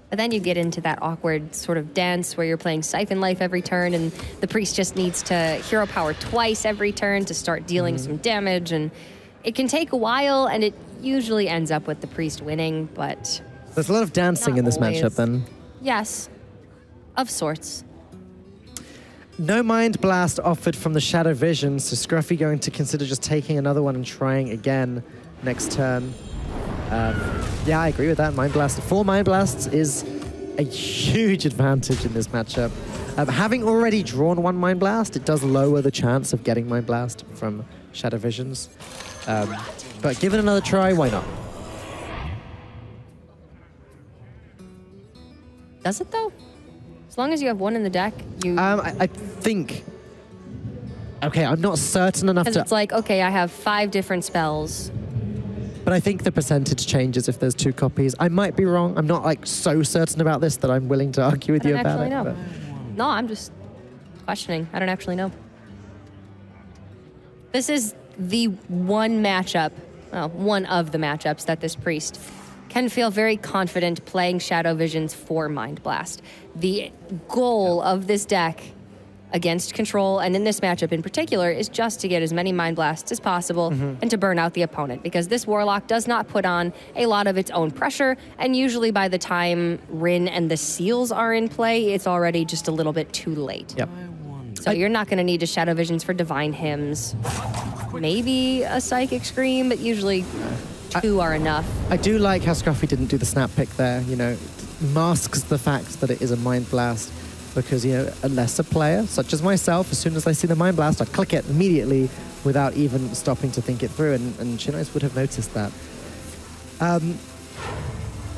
[SPEAKER 1] But then you get into that awkward sort of dance where you're playing Siphon Life every turn, and the Priest just needs to hero power twice every turn to start dealing some damage, and it can take a while, and it usually ends up with the Priest winning, but...
[SPEAKER 2] There's a lot of dancing in this matchup, then.
[SPEAKER 1] Yes, of sorts.
[SPEAKER 2] No Mind Blast offered from the Shadow Vision, so Scruffy going to consider just taking another one and trying again next turn. Yeah, I agree with that. Mind Blast. 4 Mind Blasts is a huge advantage in this matchup. Having already drawn 1 Mind Blast, it does lower the chance of getting Mind Blast from Shadow Visions. But give it another try, why not?
[SPEAKER 1] Does it, though? As long as you have 1 in the deck, you...
[SPEAKER 2] I think... Okay, I'm not certain enough to...
[SPEAKER 1] Because it's like, okay, I have 5 different spells.
[SPEAKER 2] But I think the percentage changes if there's 2 copies. I might be wrong. I'm not like so certain about this that I'm willing to argue with you about it.
[SPEAKER 1] But... No, I'm just questioning. I don't actually know. This is the one matchup, well, one of the matchups that this Priest can feel very confident playing Shadow Visions for Mind Blast. The goal of this deck against Control, and in this matchup in particular, is just to get as many Mind Blasts as possible and to burn out the opponent, because this Warlock does not put on a lot of its own pressure, and usually by the time Rin and the Seals are in play, it's already just a little bit too late.
[SPEAKER 2] Yep.
[SPEAKER 1] So you're not going to need to Shadow Visions for Divine Hymns. Maybe a Psychic Scream, but usually 2 are enough.
[SPEAKER 2] I do like how Scruffy didn't do the snap pick there, you know, masks the fact that it is a Mind Blast. Because, you know, a lesser player, such as myself, as soon as I see the Mind Blast, I click it immediately without even stopping to think it through, and Chinoize would have noticed that.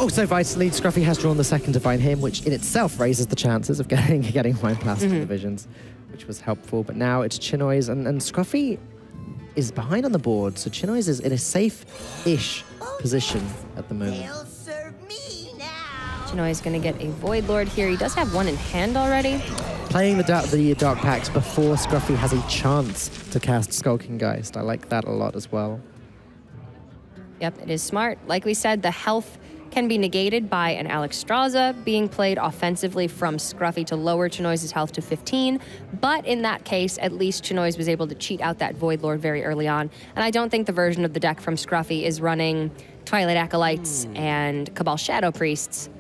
[SPEAKER 2] Also, vitally, Scruffy has drawn the second Divine Hymn, which in itself raises the chances of getting Mind Blast in the Visions, which was helpful. But now it's Chinoize, and Scruffy is behind on the board, so Chinoize is in a safe-ish position at the moment.
[SPEAKER 1] Chinoize going to get a Void Lord here. He does have 1 in hand already.
[SPEAKER 2] Playing the Dark Pact before Scruffy has a chance to cast Skulking Geist. I like that a lot as well.
[SPEAKER 1] Yep, it is smart. Like we said, the health can be negated by an Alexstrasza being played offensively from Scruffy to lower Chinoize's health to 15. But in that case, at least Chinoize was able to cheat out that Void Lord very early on. And I don't think the version of the deck from Scruffy is running Twilight Acolytes and Cabal Shadow Priests.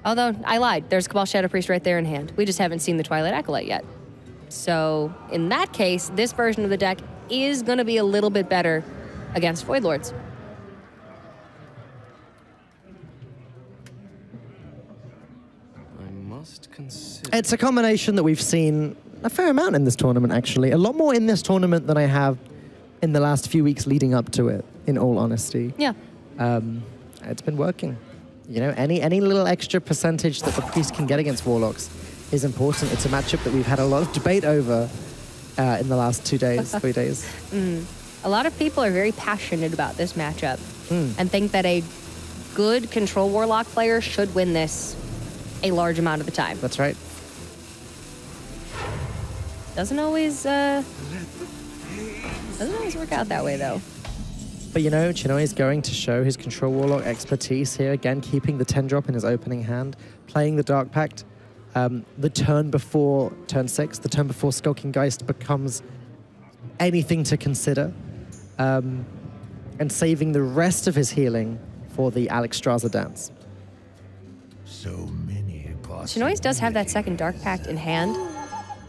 [SPEAKER 1] Although, I lied. There's Cabal Shadow Priest right there in hand. We just haven't seen the Twilight Acolyte yet. So, in that case, this version of the deck is going to be a little bit better against Void Lords.
[SPEAKER 4] I must consider...
[SPEAKER 2] It's a combination that we've seen a fair amount in this tournament, actually. A lot more in this tournament than I have in the last few weeks leading up to it, in all honesty.
[SPEAKER 1] Yeah.
[SPEAKER 2] It's been working. You know, any little extra percentage that the Priest can get against Warlocks is important. It's a matchup that we've had a lot of debate over in the last 2 days, 3 days.
[SPEAKER 1] A lot of people are very passionate about this matchup and think that a good Control Warlock player should win this a large amount of the time.
[SPEAKER 2] That's right.
[SPEAKER 1] Doesn't always work out that way, though.
[SPEAKER 2] But, you know, Chinoize going to show his Control Warlock expertise here. Again, keeping the 10-drop in his opening hand, playing the Dark Pact. The turn before turn 6, the turn before Skulking Geist becomes anything to consider. And saving the rest of his healing for the Alexstrasza dance.
[SPEAKER 3] So many
[SPEAKER 1] Chinoize does have that second Dark Pact in hand.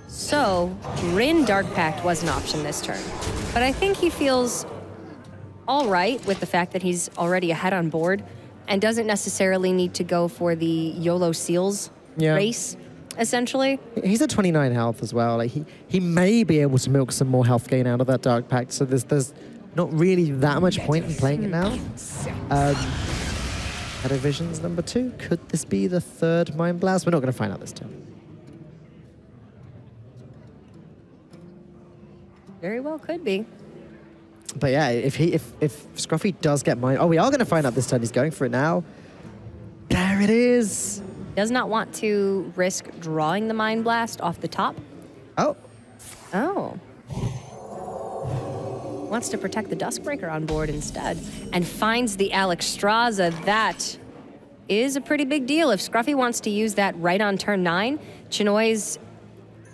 [SPEAKER 1] So, Rin Dark Pact was an option this turn. But I think he feels all right with the fact that he's already ahead on board and doesn't necessarily need to go for the YOLO Seals race, essentially.
[SPEAKER 2] He's at 29 health as well. Like he may be able to milk some more health gain out of that Dark Pact, so there's not really that much point in playing it now. Shadow Visions number 2. Could this be the third Mind Blast? We're not going to find out this time.
[SPEAKER 1] Very well could be.
[SPEAKER 2] But yeah, if Scruffy does get Mind... Oh, we are going to find out this turn. He's going for it now. There it is.
[SPEAKER 1] Does not want to risk drawing the Mind Blast off the top.
[SPEAKER 2] Oh.
[SPEAKER 1] Oh. Wants to protect the Duskbreaker on board instead, and finds the Alexstrasza. That is a pretty big deal. If Scruffy wants to use that right on turn 9, Chinoize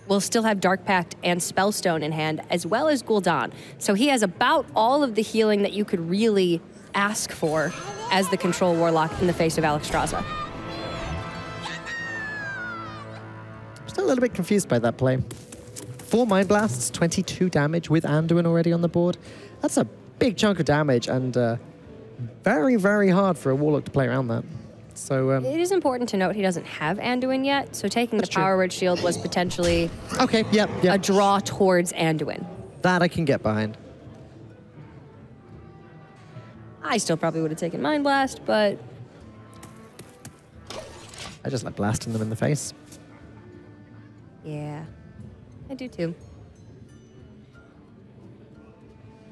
[SPEAKER 1] will still have Dark Pact and Spellstone in hand, as well as Gul'dan. So he has about all of the healing that you could really ask for as the Control Warlock in the face of Alexstrasza.
[SPEAKER 2] I'm still a little bit confused by that play. 4 Mind Blasts, 22 damage with Anduin already on the board. That's a big chunk of damage, and very, very hard for a Warlock to play around that. So
[SPEAKER 1] it is important to note he doesn't have Anduin yet, so taking the Power Word Shield was potentially a draw towards Anduin.
[SPEAKER 2] That I can get behind.
[SPEAKER 1] I still probably would have taken Mind Blast, but...
[SPEAKER 2] I just like blasting them in the face.
[SPEAKER 1] Yeah. I do too.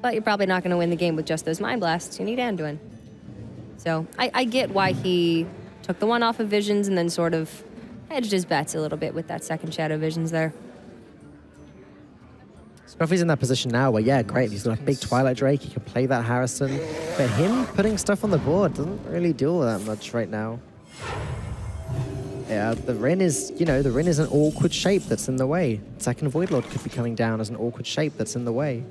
[SPEAKER 1] But you're probably not going to win the game with just those Mind Blasts. You need Anduin. So I get why he took the one off of Visions and then sort of hedged his bets a little bit with that second Shadow Visions there.
[SPEAKER 2] Scruffy's in that position now where, yeah, great. He's got a big Twilight Drake. He can play that Harrison. But him putting stuff on the board doesn't really do that much right now. Yeah, the Rin is, you know, the Rin is an awkward shape that's in the way. Second Void Lord could be coming down as an awkward shape that's in the way.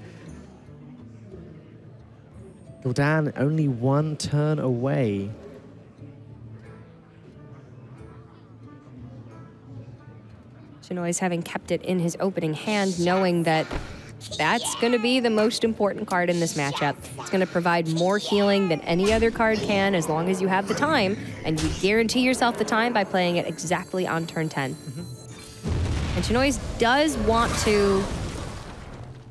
[SPEAKER 2] Gul'dan only 1 turn away.
[SPEAKER 1] Chinoize having kept it in his opening hand, knowing that that's going to be the most important card in this matchup. It's going to provide more healing than any other card can as long as you have the time, and you guarantee yourself the time by playing it exactly on turn 10. And Chinoize does want to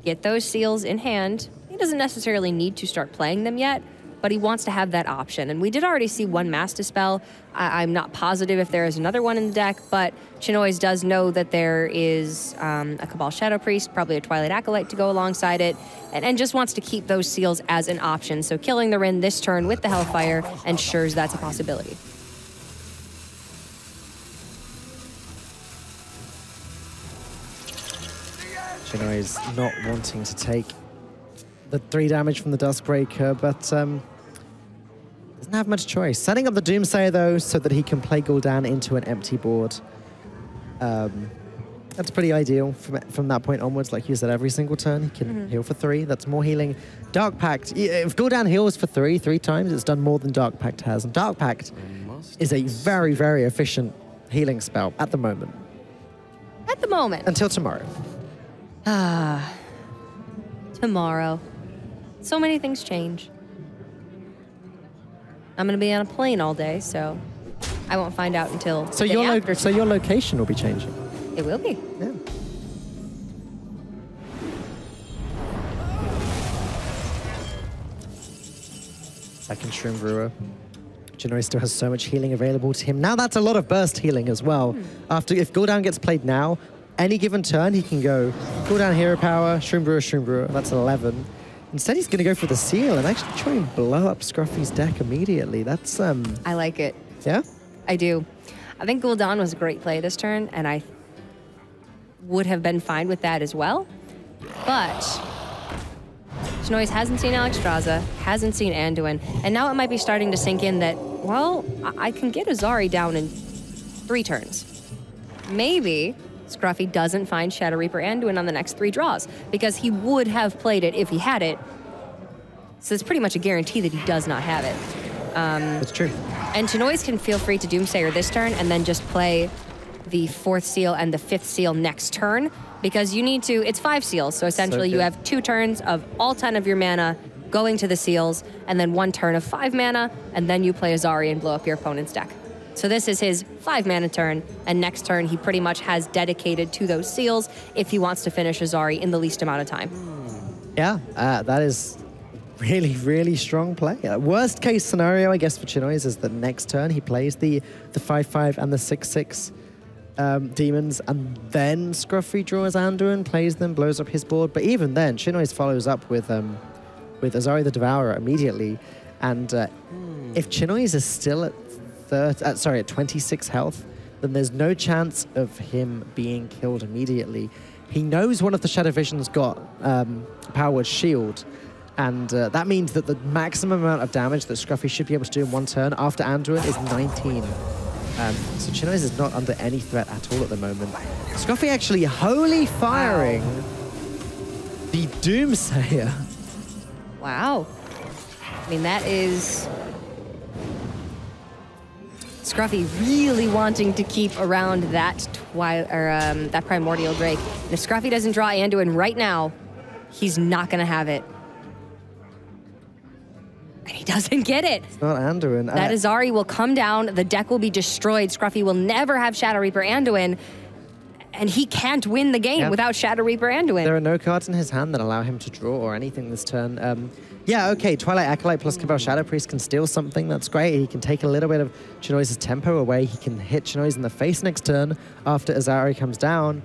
[SPEAKER 1] get those seals in hand. He doesn't necessarily need to start playing them yet, but he wants to have that option. And we did already see 1 Mass Dispel. I'm not positive if there is another one in the deck, but Chinoize does know that there is a Cabal Shadow Priest, probably a Twilight Acolyte to go alongside it, and just wants to keep those seals as an option. So killing the Rin this turn with the Hellfire ensures that's a possibility.
[SPEAKER 2] Chinoize not wanting to take the 3 damage from the Duskbreaker, but doesn't have much choice. Setting up the Doomsayer, though, so that he can play Gul'dan into an empty board. That's pretty ideal from that point onwards. Like you said, every single turn he can heal for 3. That's more healing. Dark Pact, if Gul'dan heals for 3 times, it's done more than Dark Pact has. And Dark Pact is a very, very efficient healing spell at the moment.
[SPEAKER 1] At the moment.
[SPEAKER 2] Until tomorrow.
[SPEAKER 1] Tomorrow. So many things change. I'm going to be on a plane all day, so I won't find out until
[SPEAKER 2] so
[SPEAKER 1] the day after.
[SPEAKER 2] So your location will be changing.
[SPEAKER 1] It will be.
[SPEAKER 2] Yeah. Second Shroom Brewer. Chinoize still has so much healing available to him. Now that's a lot of burst healing as well. If Gul'dan gets played now, any given turn he can go Gul'dan Hero Power, Shroom Brewer. That's 11. Instead, he's going to go for the seal and actually try and blow up Scruffy's deck immediately. That's
[SPEAKER 1] I like it.
[SPEAKER 2] Yeah?
[SPEAKER 1] I do. I think Gul'dan was a great play this turn, and I would have been fine with that as well. But Chinoize hasn't seen Alexstrasza, hasn't seen Anduin, and now it might be starting to sink in that, well, I can get Azari down in 3 turns. Maybe Scruffy doesn't find Shadow Reaper Anduin on the next 3 draws, because he would have played it if he had it. So it's pretty much a guarantee that he does not have it.
[SPEAKER 2] That's true.
[SPEAKER 1] And Chinoize can feel free to Doomsayer this turn and then just play the 4th seal and the 5th seal next turn, because you need to, it's 5 seals, so essentially you have 2 turns of all 10 of your mana going to the seals, and then 1 turn of 5 mana, and then you play Azari and blow up your opponent's deck. So this is his 5 mana turn, and next turn he pretty much has dedicated to those seals if he wants to finish Azari in the least amount of time.
[SPEAKER 2] Yeah, that is really, really strong play. Worst case scenario, I guess, for Chinoize is that next turn he plays the 5/5 and the 6/6 demons, and then Scruffy draws Anduin, plays them, blows up his board. But even then, Chinoize follows up with Azari the Devourer immediately. And if Chinoize is still at 26 health, then there's no chance of him being killed immediately. He knows one of the Shadow Vision's got Power Word Shield, and that means that the maximum amount of damage that Scruffy should be able to do in 1 turn after Anduin is 19. So Chinoize is not under any threat at all at the moment. Scruffy actually holy firing the Doomsayer.
[SPEAKER 1] Wow. I mean, that is Scruffy really wanting to keep around that that Primordial Drake. And if Scruffy doesn't draw Anduin right now, he's not going to have it. And he doesn't get it.
[SPEAKER 2] It's not Anduin.
[SPEAKER 1] That Azari will come down, the deck will be destroyed. Scruffy will never have Shadow Reaper Anduin, and he can't win the game without Shadow Reaper Anduin.
[SPEAKER 2] There are no cards in his hand that allow him to draw or anything this turn. Yeah, okay, Twilight Acolyte plus Cabal Shadow Priest can steal something. That's great. He can take a little bit of Chinoize's tempo away. He can hit Chinoize in the face next turn after Azari comes down.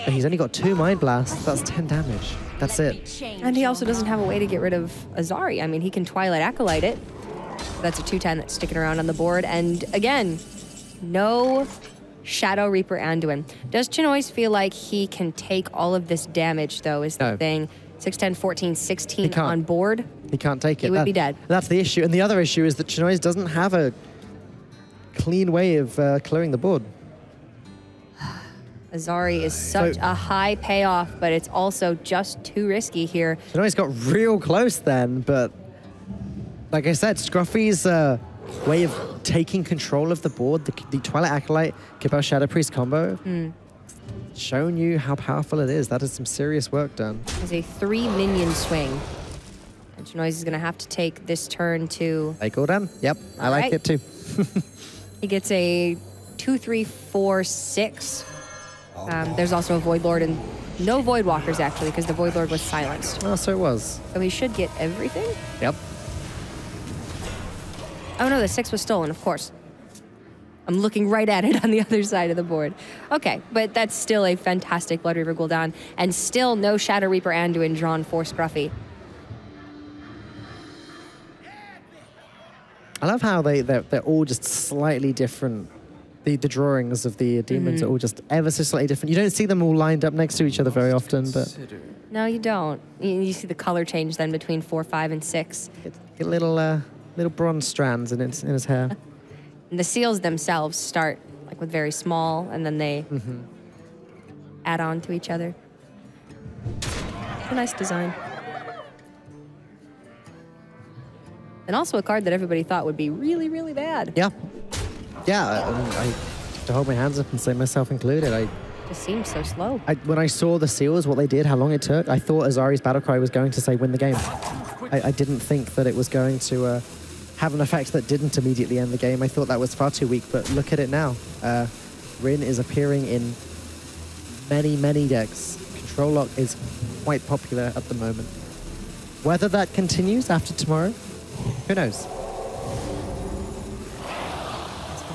[SPEAKER 2] But he's only got 2 Mind Blasts. That's 10 damage. That's it.
[SPEAKER 1] And he also doesn't have a way to get rid of Azari. I mean, he can Twilight Acolyte it. That's a 2/10 that's sticking around on the board. And again, no Shadow Reaper Anduin. Does Chinoize feel like he can take all of this damage, though, is the thing? 6, 10, 14, 16 on board.
[SPEAKER 2] He can't take it.
[SPEAKER 1] He would be dead.
[SPEAKER 2] That's the issue. And the other issue is that Chinoize doesn't have a clean way of clearing the board.
[SPEAKER 1] Azari is such a high payoff, but it's also just too risky here.
[SPEAKER 2] Chinoize got real close then, but like I said, Scruffy's way of taking control of the board, the Twilight Acolyte, Cabal Shadow Priest combo, shown you how powerful it is. That is some serious work done.
[SPEAKER 1] It's a 3-minion swing. And Chinoize is going to have to take this turn to...
[SPEAKER 2] They go down. Yep, I like it too.
[SPEAKER 1] He gets a 2, 3, 4, 6. There's also a Void Lord and no Void Walkers, actually, because the Void Lord was silenced.
[SPEAKER 2] Oh, so it was.
[SPEAKER 1] So he should get everything?
[SPEAKER 2] Yep.
[SPEAKER 1] Oh, no, the 6 was stolen, of course. I'm looking right at it on the other side of the board. Okay, but that's still a fantastic Blood Reaver Gul'dan, and still no Shadow Reaper Anduin drawn for Scruffy.
[SPEAKER 2] I love how they're all just slightly different. The drawings of the demons are all just ever so slightly different. You don't see them all lined up next to each other very often, but...
[SPEAKER 1] No, you don't. You see the color change then between 4, 5, and 6.
[SPEAKER 2] Get little bronze strands in his hair.
[SPEAKER 1] And the seals themselves start like with very small, and then they add on to each other. It's a nice design. And also a card that everybody thought would be really, really bad.
[SPEAKER 2] Yeah. Yeah, I have to hold my hands up and say myself included.
[SPEAKER 1] It just seems so slow.
[SPEAKER 2] When I saw the seals, what they did, how long it took, I thought Azari's battle cry was going to say win the game. I didn't think that it was going to have an effect that didn't immediately end the game. I thought that was far too weak, but look at it now. Rin is appearing in many, many decks. Control Lock is quite popular at the moment. Whether that continues after tomorrow, who knows?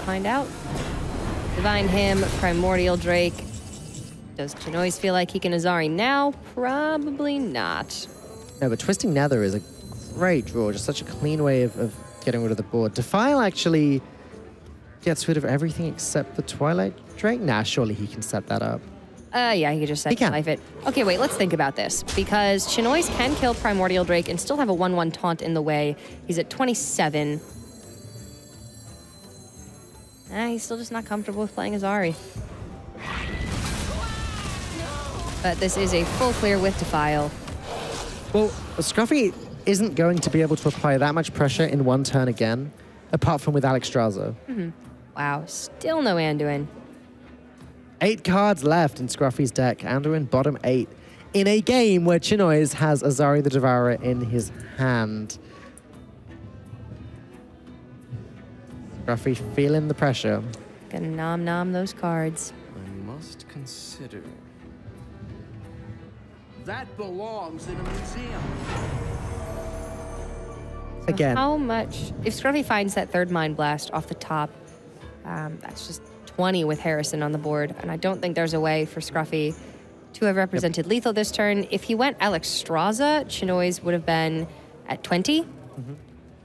[SPEAKER 1] Find out. Divine Hymn, Primordial Drake. Does Chinoize feel like he can Azari now? Probably not.
[SPEAKER 2] No, but Twisting Nether is a great draw. Just such a clean way of getting rid of the board. Defile actually gets rid of everything except the Twilight Drake. Nah, surely he can set that up.
[SPEAKER 1] Yeah, he could just set life it. Okay, wait, let's think about this. Because Chinoize can kill Primordial Drake and still have a 1/1 taunt in the way. He's at 27. He's still just not comfortable with playing Azari. But this is a full clear with Defile.
[SPEAKER 2] Well, Scruffy isn't going to be able to apply that much pressure in 1 turn again, apart from with Alexstrasza.
[SPEAKER 1] Wow, still no Anduin.
[SPEAKER 2] 8 cards left in Scruffy's deck, and we're in bottom 8 in a game where Chinoize has Azari the Devourer in his hand. Scruffy feeling the pressure.
[SPEAKER 1] Gonna nom those cards.
[SPEAKER 4] I must consider.
[SPEAKER 5] That belongs in a museum.
[SPEAKER 2] Again.
[SPEAKER 1] How much? If Scruffy finds that third Mind Blast off the top, that's just 20 with Harrison on the board, and I don't think there's a way for Scruffy to have represented lethal this turn. If he went Alexstrasza, Chinoize would have been at 20.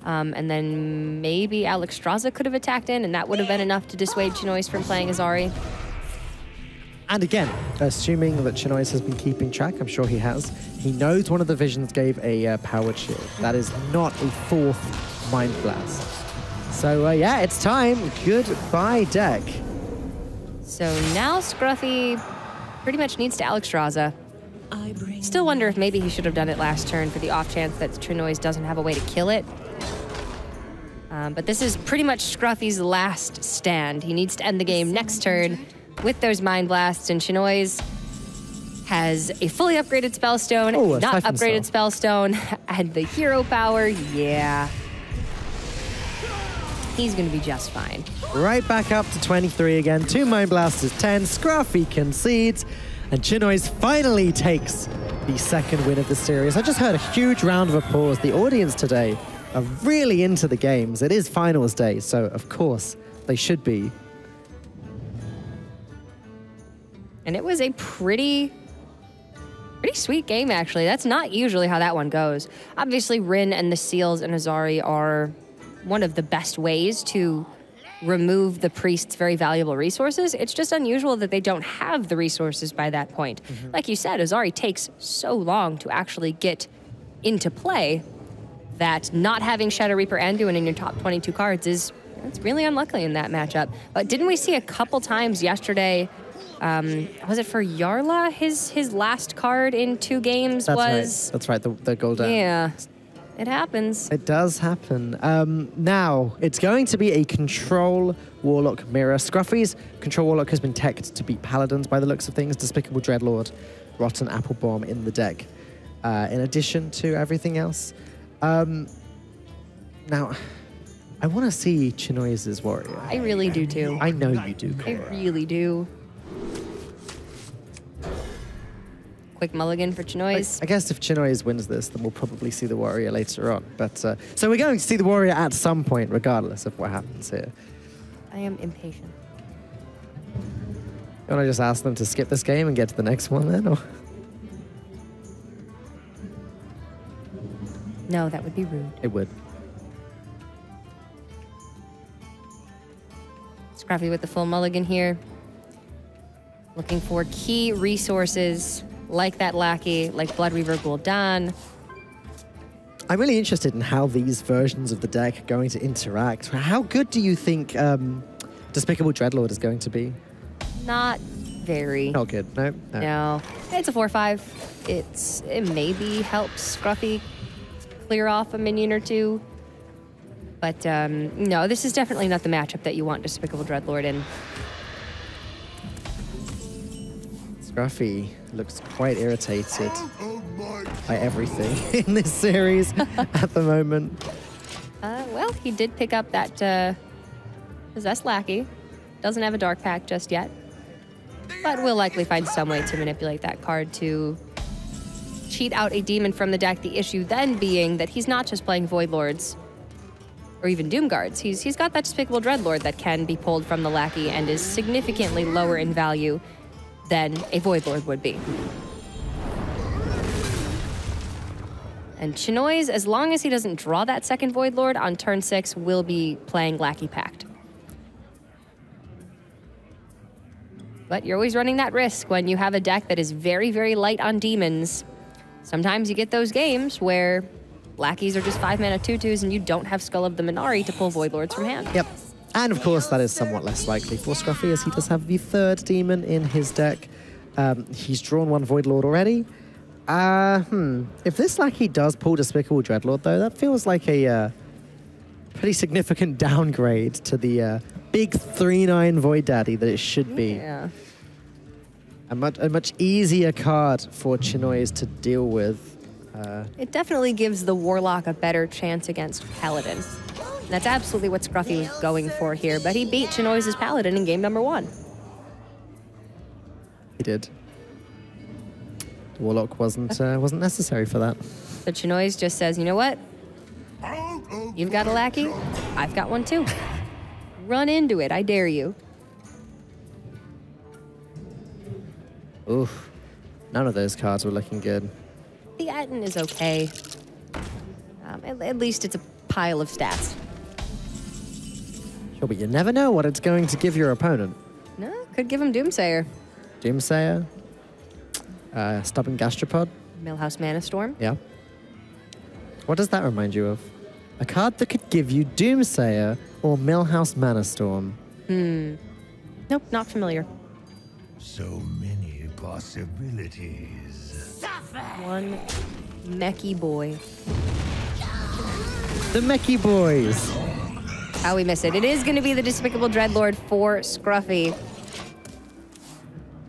[SPEAKER 1] And then maybe Alexstrasza could have attacked in, and that would have been enough to dissuade Chinoize from playing Azari.
[SPEAKER 2] And again, assuming that Chinoize has been keeping track, I'm sure he has, he knows one of the visions gave a powered shield. That is not a 4th Mind Blast. So yeah, it's time. Goodbye, deck.
[SPEAKER 1] So now Scruffy pretty much needs to Alexstrasza. Still wonder if maybe he should have done it last turn for the off chance that Chinoize doesn't have a way to kill it. But this is pretty much Scruffy's last stand. He needs to end the game next turn with those Mind Blasts, and Chinoize has a fully upgraded Spellstone, not upgraded Spellstone, and the hero power, yeah. He's gonna be just fine.
[SPEAKER 2] Right back up to 23 again. 2 Mind Blasts is 10. Scruffy concedes, and Chinoize finally takes the second win of the series. I just heard a huge round of applause. The audience today are really into the games. It is finals day, so of course they should be.
[SPEAKER 1] And it was a pretty sweet game, actually. That's not usually how that one goes. Obviously, Rin and the Seals and Azari are one of the best ways to remove the priest's very valuable resources. It's just unusual that they don't have the resources by that point. Like you said, Azari takes so long to actually get into play that not having Shadow Reaper Anduin in your top 22 cards it's really unlucky in that matchup. But didn't we see a couple times yesterday, was it for Yarla? His last card in 2 games
[SPEAKER 2] That's right, the Golden.
[SPEAKER 1] Yeah, it happens.
[SPEAKER 2] It does happen. Now, it's going to be a Control Warlock mirror. Scruffy's Control Warlock has been teched to beat Paladins by the looks of things. Despicable Dreadlord, Rotten Apple Bomb in the deck, in addition to everything else. Now, I want to see Chinoize's Warrior.
[SPEAKER 1] I really do too.
[SPEAKER 2] I know you do,
[SPEAKER 1] I
[SPEAKER 2] Cora.
[SPEAKER 1] really do. Quick mulligan for Chinoize.
[SPEAKER 2] I guess if Chinoize wins this, then we'll probably see the Warrior later on. But so we're going to see the Warrior at some point, regardless of what happens here.
[SPEAKER 1] I am impatient.
[SPEAKER 2] You want to just ask them to skip this game and get to the next one then? Or?
[SPEAKER 1] No, that would be rude.
[SPEAKER 2] It would.
[SPEAKER 1] Scruffy with the full mulligan here. Looking for key resources like that Lackey, like Blood Reaver Gul'dan.
[SPEAKER 2] I'm really interested in how these versions of the deck are going to interact. How good do you think Despicable Dreadlord is going to be?
[SPEAKER 1] Not very.
[SPEAKER 2] Not good, no?
[SPEAKER 1] No. It's a 4/5. It maybe helps Scruffy clear off a minion or two. But no, this is definitely not the matchup that you want Despicable Dreadlord in.
[SPEAKER 2] Scruffy looks quite irritated by everything in this series at the moment.
[SPEAKER 1] Well, he did pick up that Possessed Lackey. Doesn't have a Dark Pact just yet. But will likely find some way to manipulate that card to cheat out a demon from the deck. The issue then being that he's not just playing Void Lords or even Doom Guards. He's got that Despicable Dreadlord that can be pulled from the Lackey and is significantly lower in value than a Void Lord would be. And Chinoize, as long as he doesn't draw that second Void Lord on turn 6, will be playing Lackey Pact. But you're always running that risk when you have a deck that is very, very light on demons. Sometimes you get those games where Lackeys are just 5-mana 2/2s and you don't have Skull of the Minari to pull Void Lords from hand.
[SPEAKER 2] Yep. And of course, that is somewhat less likely for Scruffy, as he does have the third demon in his deck. He's drawn one Void Lord already. If this Lackey does pull Despicable Dreadlord, though, that feels like a pretty significant downgrade to the big 3/9 Void Daddy that it should be.
[SPEAKER 1] Yeah.
[SPEAKER 2] A much easier card for Chinoize to deal with.
[SPEAKER 1] It definitely gives the Warlock a better chance against Paladin. And that's absolutely what Scruffy was going for here, but he beat Chinoize's Paladin in game number 1.
[SPEAKER 2] He did. The Warlock wasn't necessary for that.
[SPEAKER 1] So Chinoize just says, you know what? You've got a lackey, I've got one too. Run into it, I dare you.
[SPEAKER 2] Oof. None of those cards were looking good.
[SPEAKER 1] The Atten is okay. At least it's a pile of stats.
[SPEAKER 2] Sure, but you never know what it's going to give your opponent.
[SPEAKER 1] No, could give him Doomsayer.
[SPEAKER 2] Doomsayer. Stubborn Gastropod.
[SPEAKER 1] Millhouse Mana Storm.
[SPEAKER 2] Yeah. What does that remind you of? A card that could give you Doomsayer or Millhouse Mana Storm.
[SPEAKER 1] Nope, not familiar.
[SPEAKER 3] So many possibilities.
[SPEAKER 1] One mechy boy.
[SPEAKER 2] The Mechie Boys.
[SPEAKER 1] How we miss it. It is going to be the Despicable Dreadlord for Scruffy.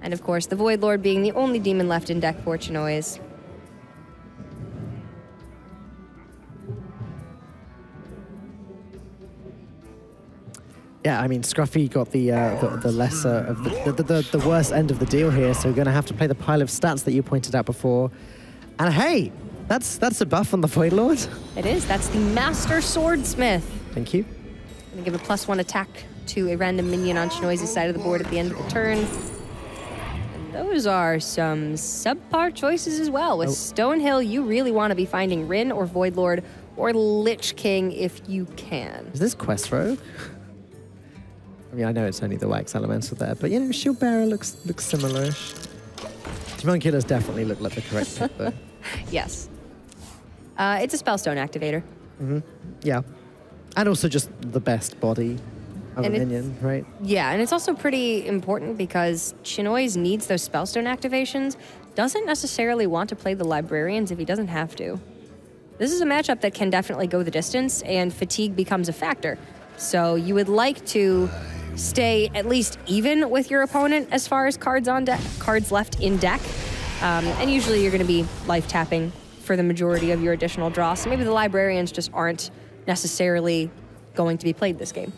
[SPEAKER 1] And of course, the Void Lord being the only demon left in deck for Chinoize.
[SPEAKER 2] Yeah, I mean, Scruffy got the lesser of the worst end of the deal here, so we're going to have to play the pile of stats that you pointed out before. And hey, that's a buff on the Void Lord.
[SPEAKER 1] It is. That's the Master Swordsmith.
[SPEAKER 2] Thank you.
[SPEAKER 1] Going to give a +1 attack to a random minion on Chinoize's side of the board at the end of the turn. And those are some subpar choices as well. With Stonehill, you really want to be finding Rin or Void Lord or Lich King if you can.
[SPEAKER 2] Is this Quest Rogue? I mean, I know it's only the wax elemental there, but you know, Shield Bearer looks similar-ish. Demon Killers definitely look like the correct pick, though.
[SPEAKER 1] Yes. It's a Spellstone activator.
[SPEAKER 2] Yeah. And also just the best body of a minion, right?
[SPEAKER 1] Yeah, and it's also pretty important because Chinoize needs those Spellstone activations, doesn't necessarily want to play the Librarians if he doesn't have to. This is a matchup that can definitely go the distance, and fatigue becomes a factor. So you would like to stay at least even with your opponent as far as cards left in deck. And usually you're going to be life tapping for the majority of your additional draw. So maybe the Librarians just aren't necessarily going to be played this game.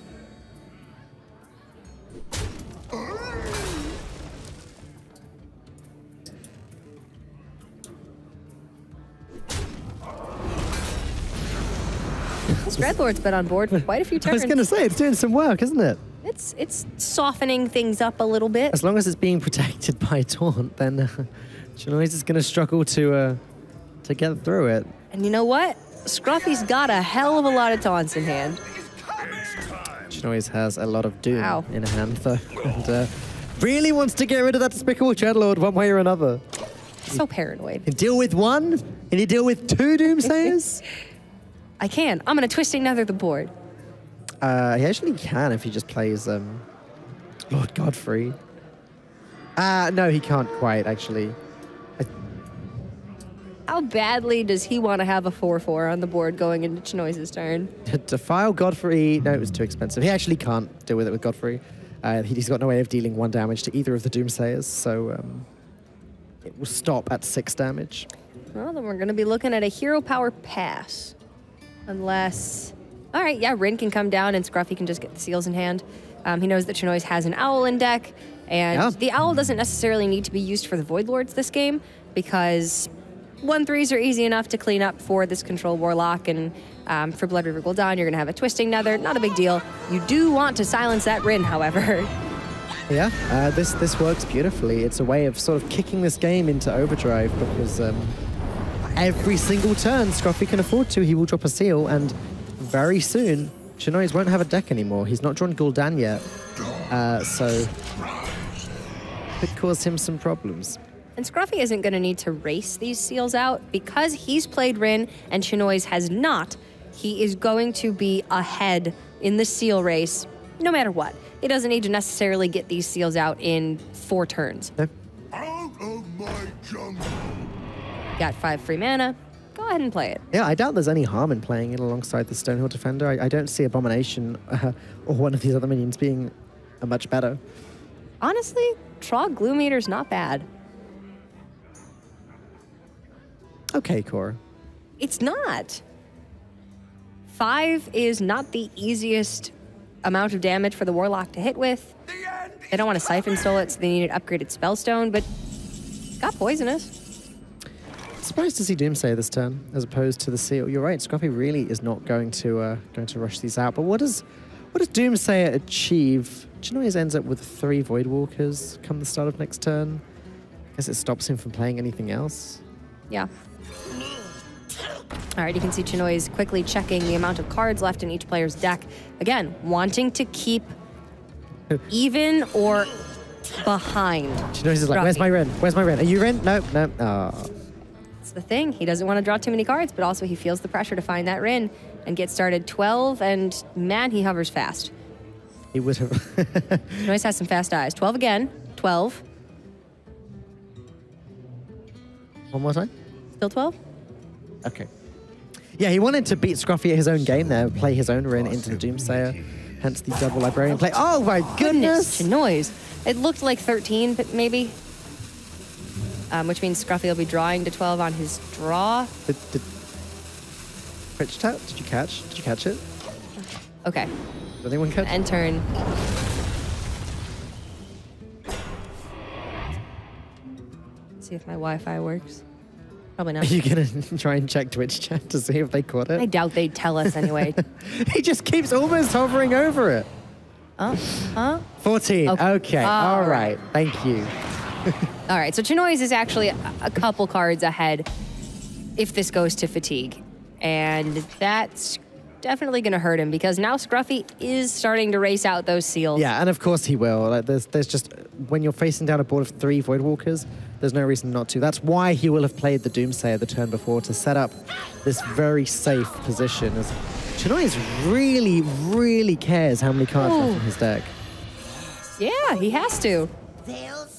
[SPEAKER 1] This Dreadlord's been on board for quite a few turns.
[SPEAKER 2] I was going to say, it's doing some work, isn't it?
[SPEAKER 1] It's softening things up a little bit.
[SPEAKER 2] As long as it's being protected by Taunt, then Chinoize is going to struggle to get through it.
[SPEAKER 1] And you know what? Scruffy's got a hell of a lot of taunts in hand.
[SPEAKER 2] Chinoize has a lot of Doom in hand, though, and really wants to get rid of that Despicable Dreadlord one way or another.
[SPEAKER 1] So paranoid.
[SPEAKER 2] Can deal with one? Can you deal with 2 Doomsayers?
[SPEAKER 1] I can. I'm going to Twisting Nether the board.
[SPEAKER 2] He actually can if he just plays Lord Godfrey. No, he can't quite, actually.
[SPEAKER 1] How badly does he want to have a 4/4 on the board going into Chinoize's turn?
[SPEAKER 2] Defile Godfrey. No, it was too expensive. He actually can't deal with it with Godfrey. He's got no way of dealing 1 damage to either of the Doomsayers, so it will stop at 6 damage.
[SPEAKER 1] Well, then we're going to be looking at a hero power pass. Unless... All right, yeah, Rin can come down and Scruffy can just get the seals in hand. He knows that Chinoize has an Owl in deck, and the Owl doesn't necessarily need to be used for the Void Lords this game, because 1/3s are easy enough to clean up for this Control Warlock, and for Blood River Gul'dan, you're going to have a Twisting Nether. Not a big deal. You do want to silence that Rin, however.
[SPEAKER 2] Yeah, this works beautifully. It's a way of sort of kicking this game into overdrive, because every single turn Scruffy can afford to, he will drop a seal, and very soon, Chinoize won't have a deck anymore. He's not drawn Gul'dan yet, so it could cause him some problems.
[SPEAKER 1] And Scruffy isn't going to need to race these seals out. Because he's played Rin and Chinoize has not, he is going to be ahead in the seal race no matter what. He doesn't need to necessarily get these seals out in 4 turns.
[SPEAKER 2] No.
[SPEAKER 3] Out of my jungle.
[SPEAKER 1] Got 5 free mana. Go ahead and play it.
[SPEAKER 2] Yeah, I doubt there's any harm in playing it alongside the Stonehill Defender. I don't see Abomination or one of these other minions being much better.
[SPEAKER 1] Honestly, Trog Glue Meter's not bad.
[SPEAKER 2] Okay, Cora.
[SPEAKER 1] It's not. 5 is not the easiest amount of damage for the Warlock to hit with. They don't want to Siphon Soul it, so they need an upgraded Spellstone, but got Poisonous.
[SPEAKER 2] Surprised to see Doomsayer this turn, as opposed to the Seal. You're right, Scruffy really is not going to rush these out. But what does Doomsayer achieve? Chinoize ends up with 3 Voidwalkers come the start of next turn. I guess it stops him from playing anything else.
[SPEAKER 1] Yeah. All right, you can see Chinoize quickly checking the amount of cards left in each player's deck. Again, wanting to keep even or behind.
[SPEAKER 2] Chinoize is like, where's my Ren? Where's my Ren? Are you Ren? No, no. Oh.
[SPEAKER 1] That's the thing. He doesn't want to draw too many cards, but also he feels the pressure to find that Ren and get started. 12, and man, he hovers fast.
[SPEAKER 2] He would have.
[SPEAKER 1] Chinoize has some fast eyes. 12 again. 12.
[SPEAKER 2] One more time?
[SPEAKER 1] Still 12?
[SPEAKER 2] Okay. Yeah, he wanted to beat Scruffy at his own game there, play his own Ren into the Doomsayer, hence the double Librarian play. Oh my goodness!
[SPEAKER 1] Chinoize. It looked like 13, but maybe. Which means Scruffy will be drawing to 12 on his draw.
[SPEAKER 2] Twitch tap? Did you catch it?
[SPEAKER 1] Okay.
[SPEAKER 2] Did anyone catch it?
[SPEAKER 1] End turn. See if my Wi-Fi works. Probably not.
[SPEAKER 2] Are you going to try and check Twitch chat to see if they caught it?
[SPEAKER 1] I doubt they'd tell us anyway.
[SPEAKER 2] He just keeps almost hovering over it.
[SPEAKER 1] Huh?
[SPEAKER 2] 14. Okay. All right. Thank you.
[SPEAKER 1] All right. So Chinoize is actually a couple cards ahead if this goes to fatigue. And that's definitely going to hurt him because now Scruffy is starting to race out those seals.
[SPEAKER 2] Yeah, and of course he will. Like, there's just, when you're facing down a board of 3 Voidwalkers, there's no reason not to. That's why he will have played the Doomsayer the turn before, to set up this very safe position. As Chinoize really, really cares how many cards are in his deck.
[SPEAKER 1] Yeah, he has to.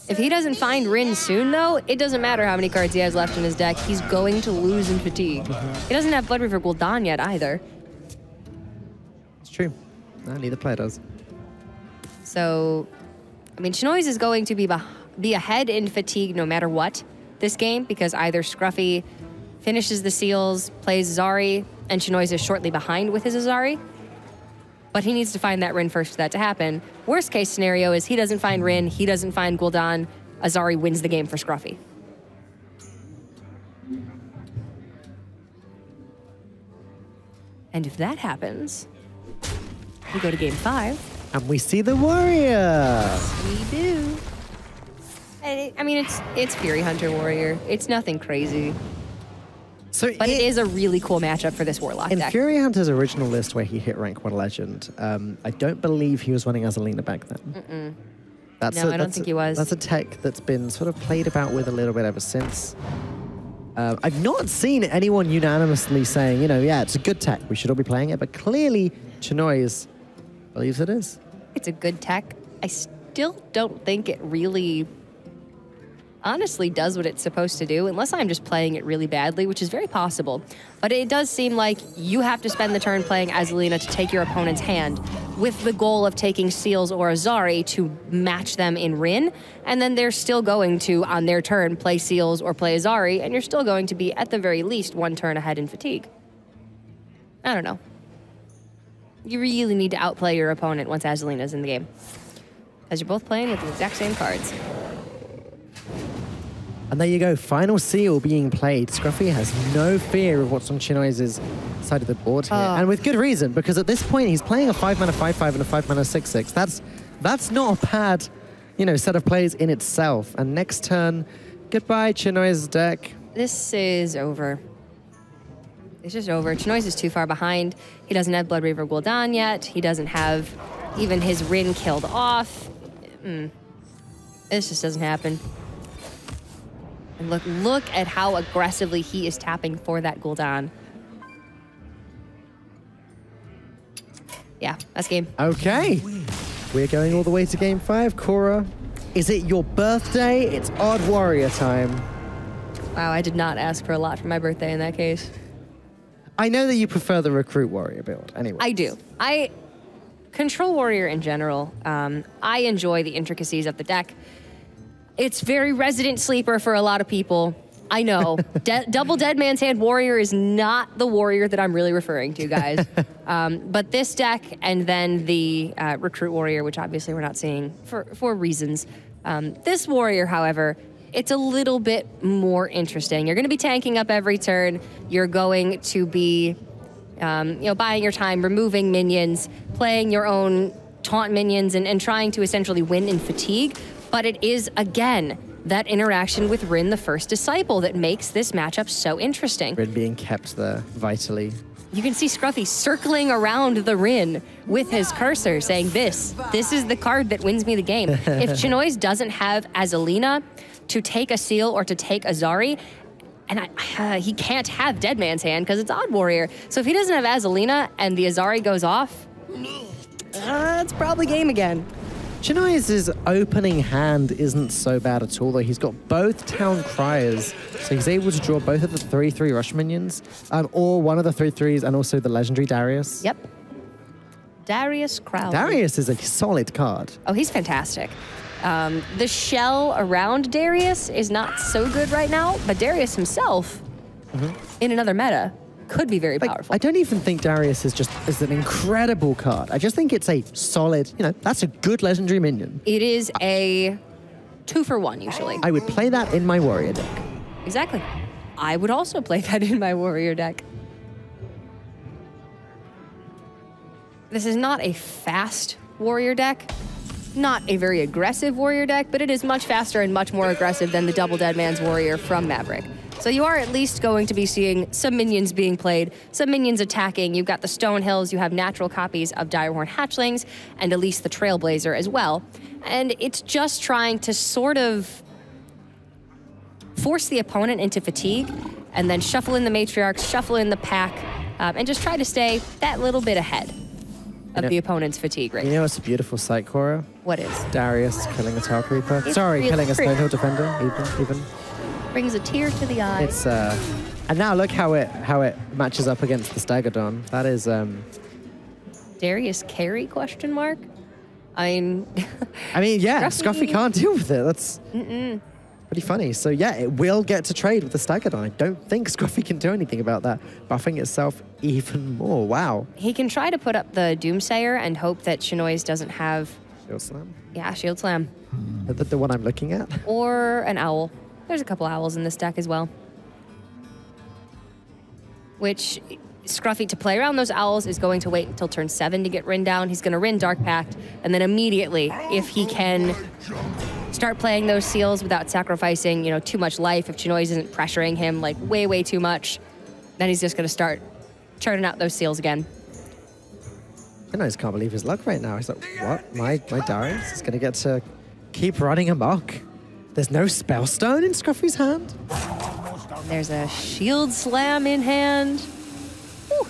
[SPEAKER 1] If he doesn't find Rin soon, though, it doesn't matter how many cards he has left in his deck. He's going to lose in fatigue. He doesn't have Blood River Gul'dan yet either.
[SPEAKER 2] It's true. No, neither player does.
[SPEAKER 1] So, I mean, Chinoize is going to be ahead in fatigue no matter what this game, because either Scruffy finishes the seals, plays Azari, and Chinoize is shortly behind with his Azari. But he needs to find that Rin first for that to happen. Worst case scenario is he doesn't find Rin, he doesn't find Gul'dan, Azari wins the game for Scruffy. And if that happens, we go to game 5.
[SPEAKER 2] And we see the Warrior.
[SPEAKER 1] We do. And I mean, it's Fury Hunter Warrior. It's nothing crazy. But it is a really cool matchup for this Warlock
[SPEAKER 2] in
[SPEAKER 1] deck.
[SPEAKER 2] In Fury Hunter's original list where he hit rank 1 legend, I don't believe he was running Azalina back then.
[SPEAKER 1] I don't think he was.
[SPEAKER 2] That's a tech that's been sort of played about with a little bit ever since. I've not seen anyone unanimously saying, you know, yeah, it's a good tech, we should all be playing it, but clearly Chinoize believes it is.
[SPEAKER 1] It's a good tech. I still don't think it really honestly does what it's supposed to do, unless I'm just playing it really badly, which is very possible. But it does seem like you have to spend the turn playing Azalina to take your opponent's hand, with the goal of taking Seals or Azari to match them in Rin, and then they're still going to, on their turn, play Seals or play Azari, and you're still going to be, at the very least, 1 turn ahead in fatigue. I don't know. You really need to outplay your opponent once Azalina's in the game, because you're both playing with the exact same cards.
[SPEAKER 2] And there you go, final seal being played. Scruffy has no fear of what's on Chinoize's side of the board here. And with good reason, because at this point he's playing a 5-mana 5/5 and a 5-mana 6/6. That's not a bad, you know, set of plays in itself. And next turn, goodbye Chinoize's deck.
[SPEAKER 1] This is over. It's just over. Chinoize is too far behind. He doesn't have Blood Reaver Gul'dan yet. He doesn't have even his Rin killed off. This just doesn't happen. And look at how aggressively he is tapping for that Gul'dan. Yeah, that's game.
[SPEAKER 2] Okay. We're going all the way to game 5. Cora, is it your birthday? It's Odd Warrior time.
[SPEAKER 1] Wow, I did not ask for a lot for my birthday in that case.
[SPEAKER 2] I know that you prefer the Recruit Warrior build, anyway.
[SPEAKER 1] I do. Control Warrior in general, I enjoy the intricacies of the deck. It's very Resident Sleeper for a lot of people. I know. Double Dead Man's Hand Warrior is not the warrior that I'm really referring to, guys. But this deck and then the Recruit Warrior, which obviously we're not seeing for reasons. This warrior, however, it's a little bit more interesting. You're going to be tanking up every turn. You're going to be, buying your time, removing minions, playing your own taunt minions, and trying to essentially win in fatigue. But it is, again, that interaction with Rin, the First Disciple, that makes this matchup so interesting.
[SPEAKER 2] Rin being kept there vitally.
[SPEAKER 1] You can see Scruffy circling around the Rin with his cursor, saying, this is the card that wins me the game. If Chinoize doesn't have Azalina to take a seal or to take Azari, and he can't have Dead Man's Hand because it's Odd Warrior. So if he doesn't have Azalina and the Azari goes off, it's probably game again.
[SPEAKER 2] Chinoize's opening hand isn't so bad at all, though. He's got both Town Criers, so he's able to draw both of the 3/3 Rush minions, or one of the 3/3s, and also the legendary Darius.
[SPEAKER 1] Yep. Darius Crowley.
[SPEAKER 2] Darius is a solid card.
[SPEAKER 1] Oh, he's fantastic. The shell around Darius is not so good right now, but Darius himself, in another meta, could be very powerful.
[SPEAKER 2] I don't even think Darius is an incredible card. I just think it's a solid, that's a good legendary minion.
[SPEAKER 1] It is a 2-for-1 usually.
[SPEAKER 2] I would play that in my warrior deck.
[SPEAKER 1] Exactly. I would also play that in my warrior deck. This is not a fast warrior deck, not a very aggressive warrior deck, but it is much faster and much more aggressive than the Double Dead Man's Warrior from Maverick. So you are at least going to be seeing some minions being played, some minions attacking. You've got the Stone Hills, you have natural copies of Direhorn Hatchlings, and Elise the Trailblazer as well. And it's just trying to sort of force the opponent into fatigue, and then shuffle in the Matriarchs, shuffle in the pack, and just try to stay that little bit ahead of the opponent's fatigue rate.
[SPEAKER 2] You know what's a beautiful sight, Cora?
[SPEAKER 1] What is?
[SPEAKER 2] Darius killing a Tar Creeper.
[SPEAKER 1] It's
[SPEAKER 2] Sorry,
[SPEAKER 1] really
[SPEAKER 2] killing a
[SPEAKER 1] pretty.
[SPEAKER 2] Stonehill Defender, even.
[SPEAKER 1] Brings a tear to the eye.
[SPEAKER 2] It's and now look how it matches up against the Stagadon. That is
[SPEAKER 1] Darius carry, question mark? I mean,
[SPEAKER 2] yeah,
[SPEAKER 1] Scruffy-
[SPEAKER 2] Scruffy can't deal with it. That's pretty funny. So yeah, it will get to trade with the Stagadon. I don't think Scruffy can do anything about that, buffing itself even more. Wow.
[SPEAKER 1] he can try to put up the Doomsayer and hope that Chinoize doesn't have,
[SPEAKER 2] Shield Slam.
[SPEAKER 1] yeah, Shield Slam.
[SPEAKER 2] The one I'm looking at.
[SPEAKER 1] Or an Owl. There's a couple Owls in this deck as well. Which, Scruffy, to play around those Owls, is going to wait until turn 7 to get Rin down. He's going to Rin Dark Pact, and then immediately, if he can start playing those seals without sacrificing, too much life, if Chinoize isn't pressuring him like way too much, then he's just going to start churning out those seals again.
[SPEAKER 2] Chinoize can't believe his luck right now. He's like, what? My Darius is going to get to keep running amok? There's no Spellstone in Scruffy's hand?
[SPEAKER 1] There's a Shield Slam in hand. Whew.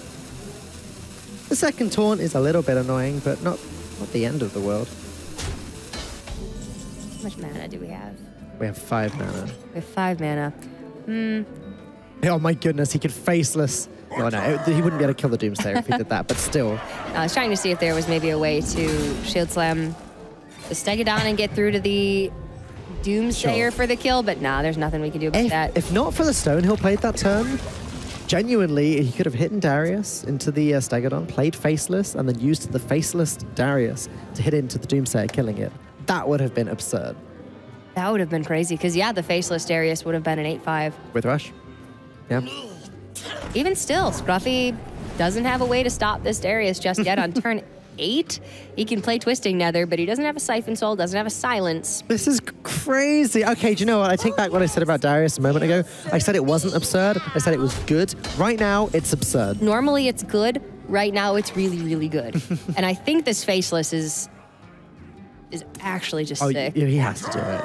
[SPEAKER 2] The second taunt is a little bit annoying, but not the end of the world.
[SPEAKER 1] How much mana do we have?
[SPEAKER 2] We have 5 mana.
[SPEAKER 1] We have 5 mana.
[SPEAKER 2] Oh my goodness, he could faceless. No, he wouldn't be able to kill the Doomsayer if he did that, but still.
[SPEAKER 1] I was trying to see if there was maybe a way to Shield Slam the Stegodon and get through to the Doomsayer for the kill, but nah, there's nothing we can do about that.
[SPEAKER 2] If not for the Stonehill played that turn, genuinely, he could have hit Darius into the Stegodon, played faceless, and then used the faceless Darius to hit into the Doomsayer, killing it. That would have been absurd.
[SPEAKER 1] That would have been crazy, because yeah, the faceless Darius would have been an 8/5.
[SPEAKER 2] With Rush? Yeah.
[SPEAKER 1] Even still, Scruffy doesn't have a way to stop this Darius just yet on turn 8. He can play Twisting Nether, but he doesn't have a Siphon Soul, doesn't have a Silence.
[SPEAKER 2] This is crazy. Okay, do you know what? I take back what I said about Darius a moment ago. I said it wasn't absurd. I said it was good. Right now, it's absurd.
[SPEAKER 1] Normally it's good. Right now it's really good. And I think this Faceless is actually just sick.
[SPEAKER 2] He has to do it.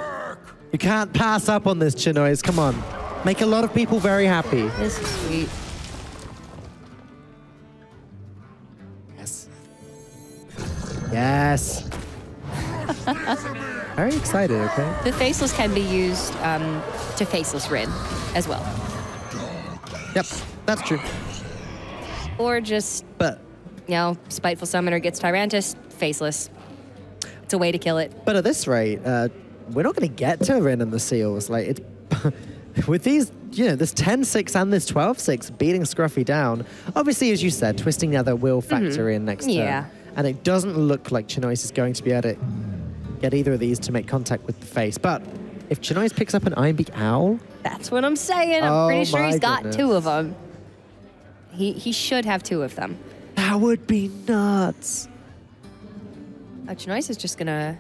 [SPEAKER 2] You can't pass up on this, Chinoize. Come on. Make a lot of people very happy.
[SPEAKER 1] This is sweet.
[SPEAKER 2] Yes. Yes. Very excited, okay?
[SPEAKER 1] The Faceless can be used to Faceless Rin as well.
[SPEAKER 2] Yep, that's true.
[SPEAKER 1] Or just,
[SPEAKER 2] But
[SPEAKER 1] Spiteful Summoner gets Tyrantus, faceless. It's a way to kill it.
[SPEAKER 2] But at this rate, we're not going to get to Rin and the Seals. Like, it's with these, this 10-6 and this 12-6 beating Scruffy down. Obviously, as you said, Twisting Nether will factor in next turn. And it doesn't look like Chinoize is going to be able to get either of these to make contact with the face. But if Chinoize picks up an Ironbeak Owl...
[SPEAKER 1] That's what I'm saying. I'm pretty sure he's got 2 of them. He should have 2 of them.
[SPEAKER 2] That would be nuts.
[SPEAKER 1] Chinoize is just gonna...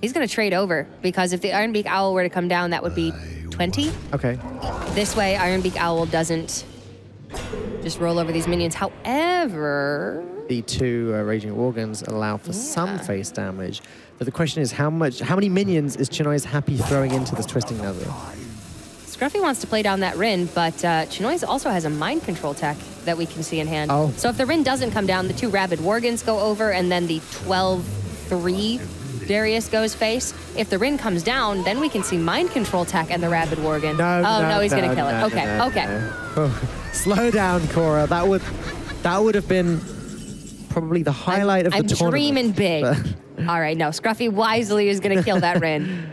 [SPEAKER 1] He's gonna trade over, because if the Ironbeak Owl were to come down, that would be 20.
[SPEAKER 2] Okay.
[SPEAKER 1] This way, Ironbeak Owl doesn't just roll over these minions. However...
[SPEAKER 2] The 2 Raging Organs allow for some face damage. But the question is, how many minions is Chinoize happy throwing into this Twisting Nether?
[SPEAKER 1] Scruffy wants to play down that Rin, but Chinoize also has a mind control tech that we can see in hand.
[SPEAKER 2] Oh.
[SPEAKER 1] So if the Rin doesn't come down, the 2 Rabid Worgans go over, and then the 12-3 Darius goes face. If the Rin comes down, then we can see mind control tech and the Rabid Worgen. No, he's going to kill it. Okay.
[SPEAKER 2] Oh, slow down, Cora. That would have been probably the highlight of the tournament.
[SPEAKER 1] I'm dreaming big. All right, no, Scruffy wisely is going to kill that Rin.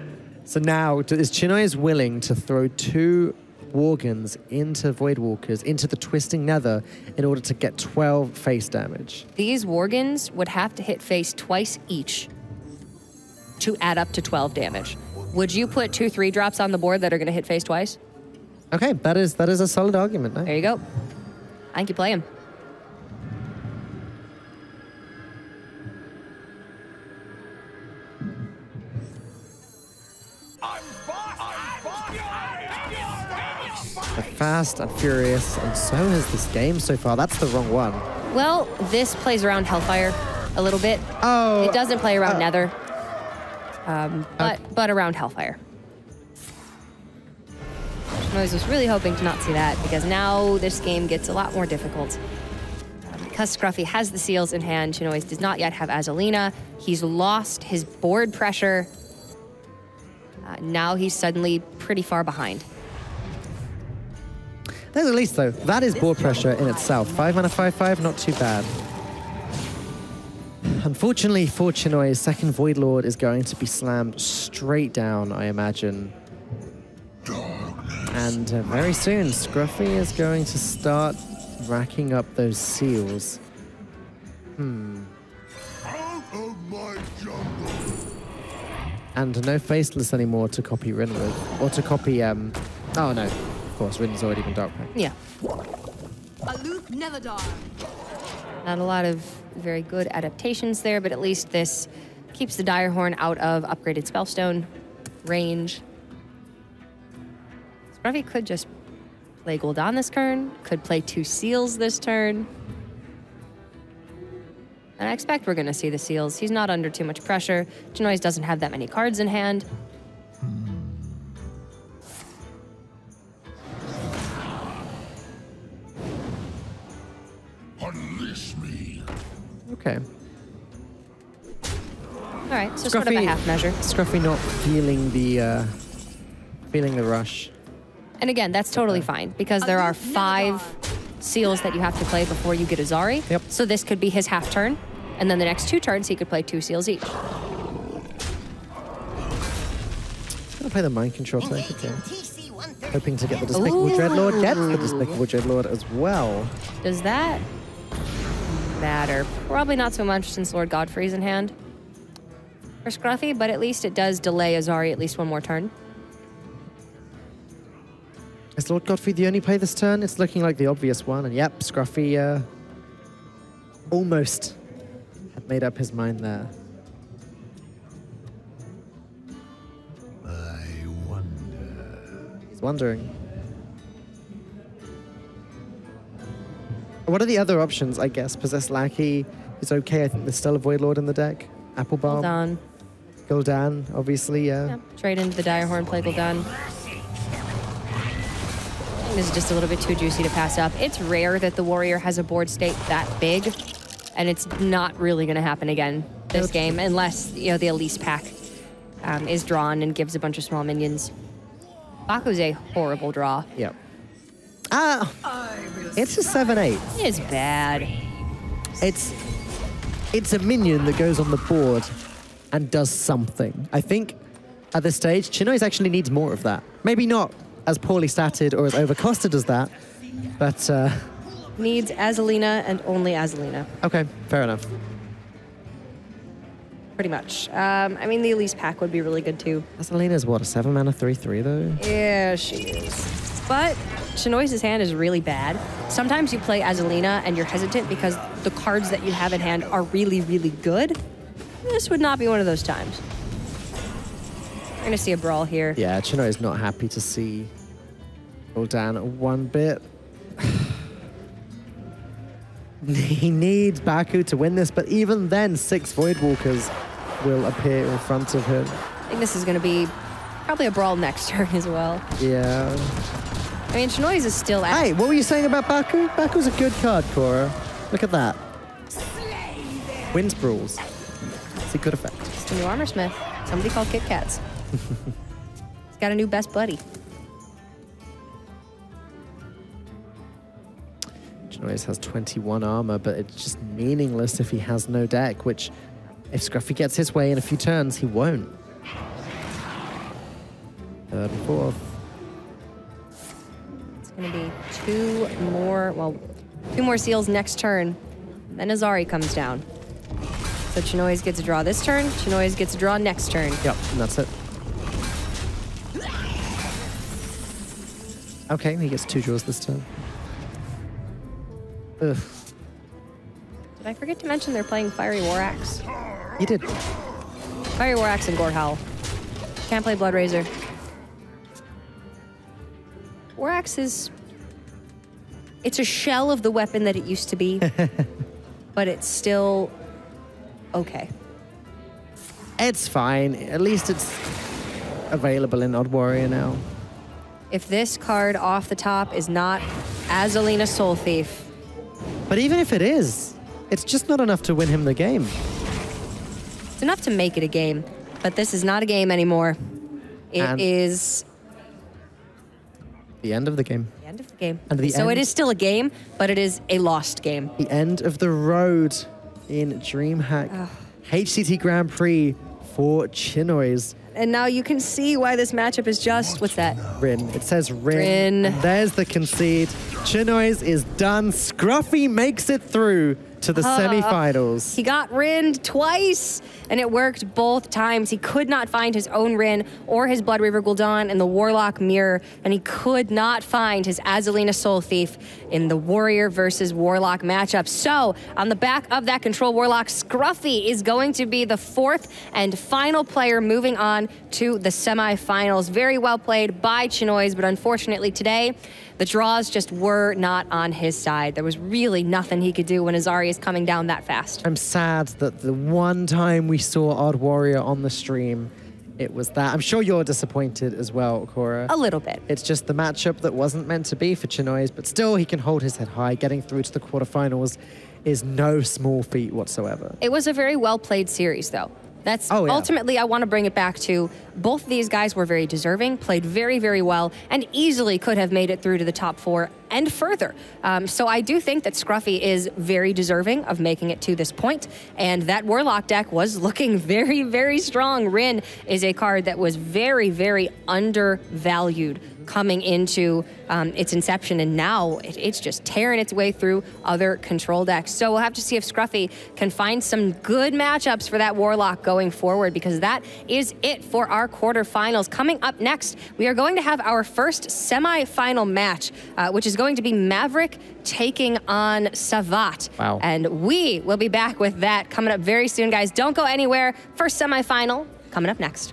[SPEAKER 2] So now, is Chinoize willing to throw 2 Worgans into Voidwalkers, into the Twisting Nether, in order to get 12 face damage?
[SPEAKER 1] These Worgans would have to hit face twice each to add up to 12 damage. Would you put 2 3-drops on the board that are going to hit face twice?
[SPEAKER 2] Okay, that is a solid argument. No?
[SPEAKER 1] There you go. I think you play him.
[SPEAKER 2] They're fast and furious, and so has this game so far. That's the wrong one.
[SPEAKER 1] Well, this plays around Hellfire a little bit.
[SPEAKER 2] Oh.
[SPEAKER 1] It doesn't play around Nether, but around Hellfire. I was just really hoping to not see that, because now this game gets a lot more difficult. Because Scruffy has the seals in hand, Chinoize does not yet have Azalina. He's lost his board pressure. Now he's suddenly pretty far behind.
[SPEAKER 2] There's at least, though, that is board pressure in itself. 5 mana, 5/5, not too bad. Unfortunately for Chinoize, second Void Lord is going to be slammed straight down, I imagine. And very soon, Scruffy is going to start racking up those seals.
[SPEAKER 3] Out of my jungle.
[SPEAKER 2] And no Faceless anymore to copy Rin with. Or to copy, oh no, of course, Rin's already been Dark Pack.
[SPEAKER 1] Yeah.
[SPEAKER 6] Aloof Netherdark.
[SPEAKER 1] Not a lot of very good adaptations there, but at least this keeps the Direhorn out of upgraded Spellstone range. Scruffy could just play Gul'dan this turn, could play 2 seals this turn. And I expect we're going to see the seals. He's not under too much pressure. Chinoize doesn't have that many cards in hand.
[SPEAKER 3] Unleash me.
[SPEAKER 2] Okay.
[SPEAKER 1] All right, so sort of a half measure.
[SPEAKER 2] Scruffy not feeling the rush.
[SPEAKER 1] And again, that's totally fine, because there are 5 seals that you have to play before you get Azari.
[SPEAKER 2] Yep.
[SPEAKER 1] So this could be his half turn, and then the next 2 turns he could play 2 seals each.
[SPEAKER 2] Gonna play the Mind Control tech again. Hoping to get the Despicable Dreadlord. Gets the Despicable Dreadlord as well.
[SPEAKER 1] Does that matter? Probably not so much, since Lord Godfrey's in hand for Scruffy, but at least it does delay Azari at least 1 more turn.
[SPEAKER 2] Is Lord Godfrey the only play this turn? It's looking like the obvious one. And yep, Scruffy almost had made up his mind there.
[SPEAKER 3] I wonder.
[SPEAKER 2] He's wondering. What are the other options, I guess? Possessed Lackey is okay. I think there's still a Void Lord in the deck. Applebaum.
[SPEAKER 1] Gul'dan.
[SPEAKER 2] Gul'dan, obviously, yeah.
[SPEAKER 1] Trade into the Direhorn, play Gul'dan. This is just a little bit too juicy to pass up. It's rare that the Warrior has a board state that big, and it's not really going to happen again this game, unless the Elise pack is drawn and gives a bunch of small minions. Baku's a horrible draw.
[SPEAKER 2] Yep. It's a 7/8.
[SPEAKER 1] It is bad.
[SPEAKER 2] It's it's a minion that goes on the board and does something. I think at this stage, Chinoize actually needs more of that. Maybe not as poorly statted or as overcosted as that, but...
[SPEAKER 1] Needs Azalina and only Azalina.
[SPEAKER 2] Okay, fair enough.
[SPEAKER 1] Pretty much. I mean, the Elise pack would be really good too.
[SPEAKER 2] Azalina's what, a 7-mana 3/3 though?
[SPEAKER 1] Yeah, she is. But Chinoize's hand is really bad. Sometimes you play Azalina and you're hesitant because the cards that you have in hand are really, really good. This would not be one of those times. We're gonna see a brawl here.
[SPEAKER 2] Yeah, Chinoize not happy to see Gul'dan one bit. He needs Baku to win this, but even then, 6 Voidwalkers will appear in front of him.
[SPEAKER 1] I think this is going to be probably a brawl next turn as well.
[SPEAKER 2] Yeah.
[SPEAKER 1] I mean, Chinoize is still at...
[SPEAKER 2] Hey, what were you saying about Baku? Baku's a good card, Cora. Look at that. Wins brawls. It's a good effect.
[SPEAKER 1] It's the new Armor Smith. Somebody called Kit Kats. He's got a new best buddy.
[SPEAKER 2] Chinoize has 21 armor, but it's just meaningless if he has no deck, which if Scruffy gets his way in a few turns, he won't. 3rd and 4th.
[SPEAKER 1] It's going to be 2 more seals next turn. Then Azari comes down. So Chinoize gets a draw this turn, Chinoize gets a draw next turn.
[SPEAKER 2] Yep, and that's it. Okay, he gets 2 draws this turn. Ugh.
[SPEAKER 1] Did I forget to mention they're playing Fiery War Axe?
[SPEAKER 2] You did.
[SPEAKER 1] Fiery War Axe and Gore Howl. Can't play Blood Razor. War Axe is... It's a shell of the weapon that it used to be, but it's still okay.
[SPEAKER 2] It's fine. At least it's available in Odd Warrior now.
[SPEAKER 1] If this card off the top is not Azalina Soul Thief...
[SPEAKER 2] But even if it is, it's just not enough to win him the game.
[SPEAKER 1] It's enough to make it a game, but this is not a game anymore. It is...
[SPEAKER 2] The end of the game.
[SPEAKER 1] The end of the game.
[SPEAKER 2] And the
[SPEAKER 1] so
[SPEAKER 2] end.
[SPEAKER 1] it is still a game, but it is a lost game.
[SPEAKER 2] The end of the road in DreamHack. HCT Grand Prix for Chinoize.
[SPEAKER 1] And now you can see why this matchup is just... What's that?
[SPEAKER 2] Rin. It says Rin.
[SPEAKER 1] Rin.
[SPEAKER 2] There's the concede. Chinoize is done. Scruffy makes it through to the semifinals.
[SPEAKER 1] He got Rinned twice, and it worked both times. He could not find his own Rin or his Blood River Gul'dan in the Warlock Mirror, and he could not find his Azalina Soul Thief in the Warrior versus Warlock matchup. So, on the back of that Control Warlock, Scruffy is going to be the 4th and final player moving on to the semifinals. Very well played by Chinoize, but unfortunately today, the draws just were not on his side. There was really nothing he could do when Azari is coming down that fast.
[SPEAKER 2] I'm sad that the one time we saw Odd Warrior on the stream, it was that. I'm sure you're disappointed as well, Cora.
[SPEAKER 1] A little bit.
[SPEAKER 2] It's just the matchup that wasn't meant to be for Chinoize, but still he can hold his head high. Getting through to the quarterfinals is no small feat whatsoever.
[SPEAKER 1] It was a very well-played series, though. That's ultimately, I want to bring it back to both of these guys were very deserving, played very, very well, and easily could have made it through to the top 4 and further. So I do think that Scruffy is very deserving of making it to this point, and that Warlock deck was looking very, very strong. Rin is a card that was very, very undervalued coming into its inception, and now it's just tearing its way through other control decks. So we'll have to see if Scruffy can find some good matchups for that Warlock going forward, because that is it for our quarterfinals. Coming up next, we are going to have our first semi-final match, which is going to be Maverick taking on Savat.
[SPEAKER 2] Wow.
[SPEAKER 1] And we will be back with that coming up very soon, guys. Don't go anywhere. First semi-final coming up next.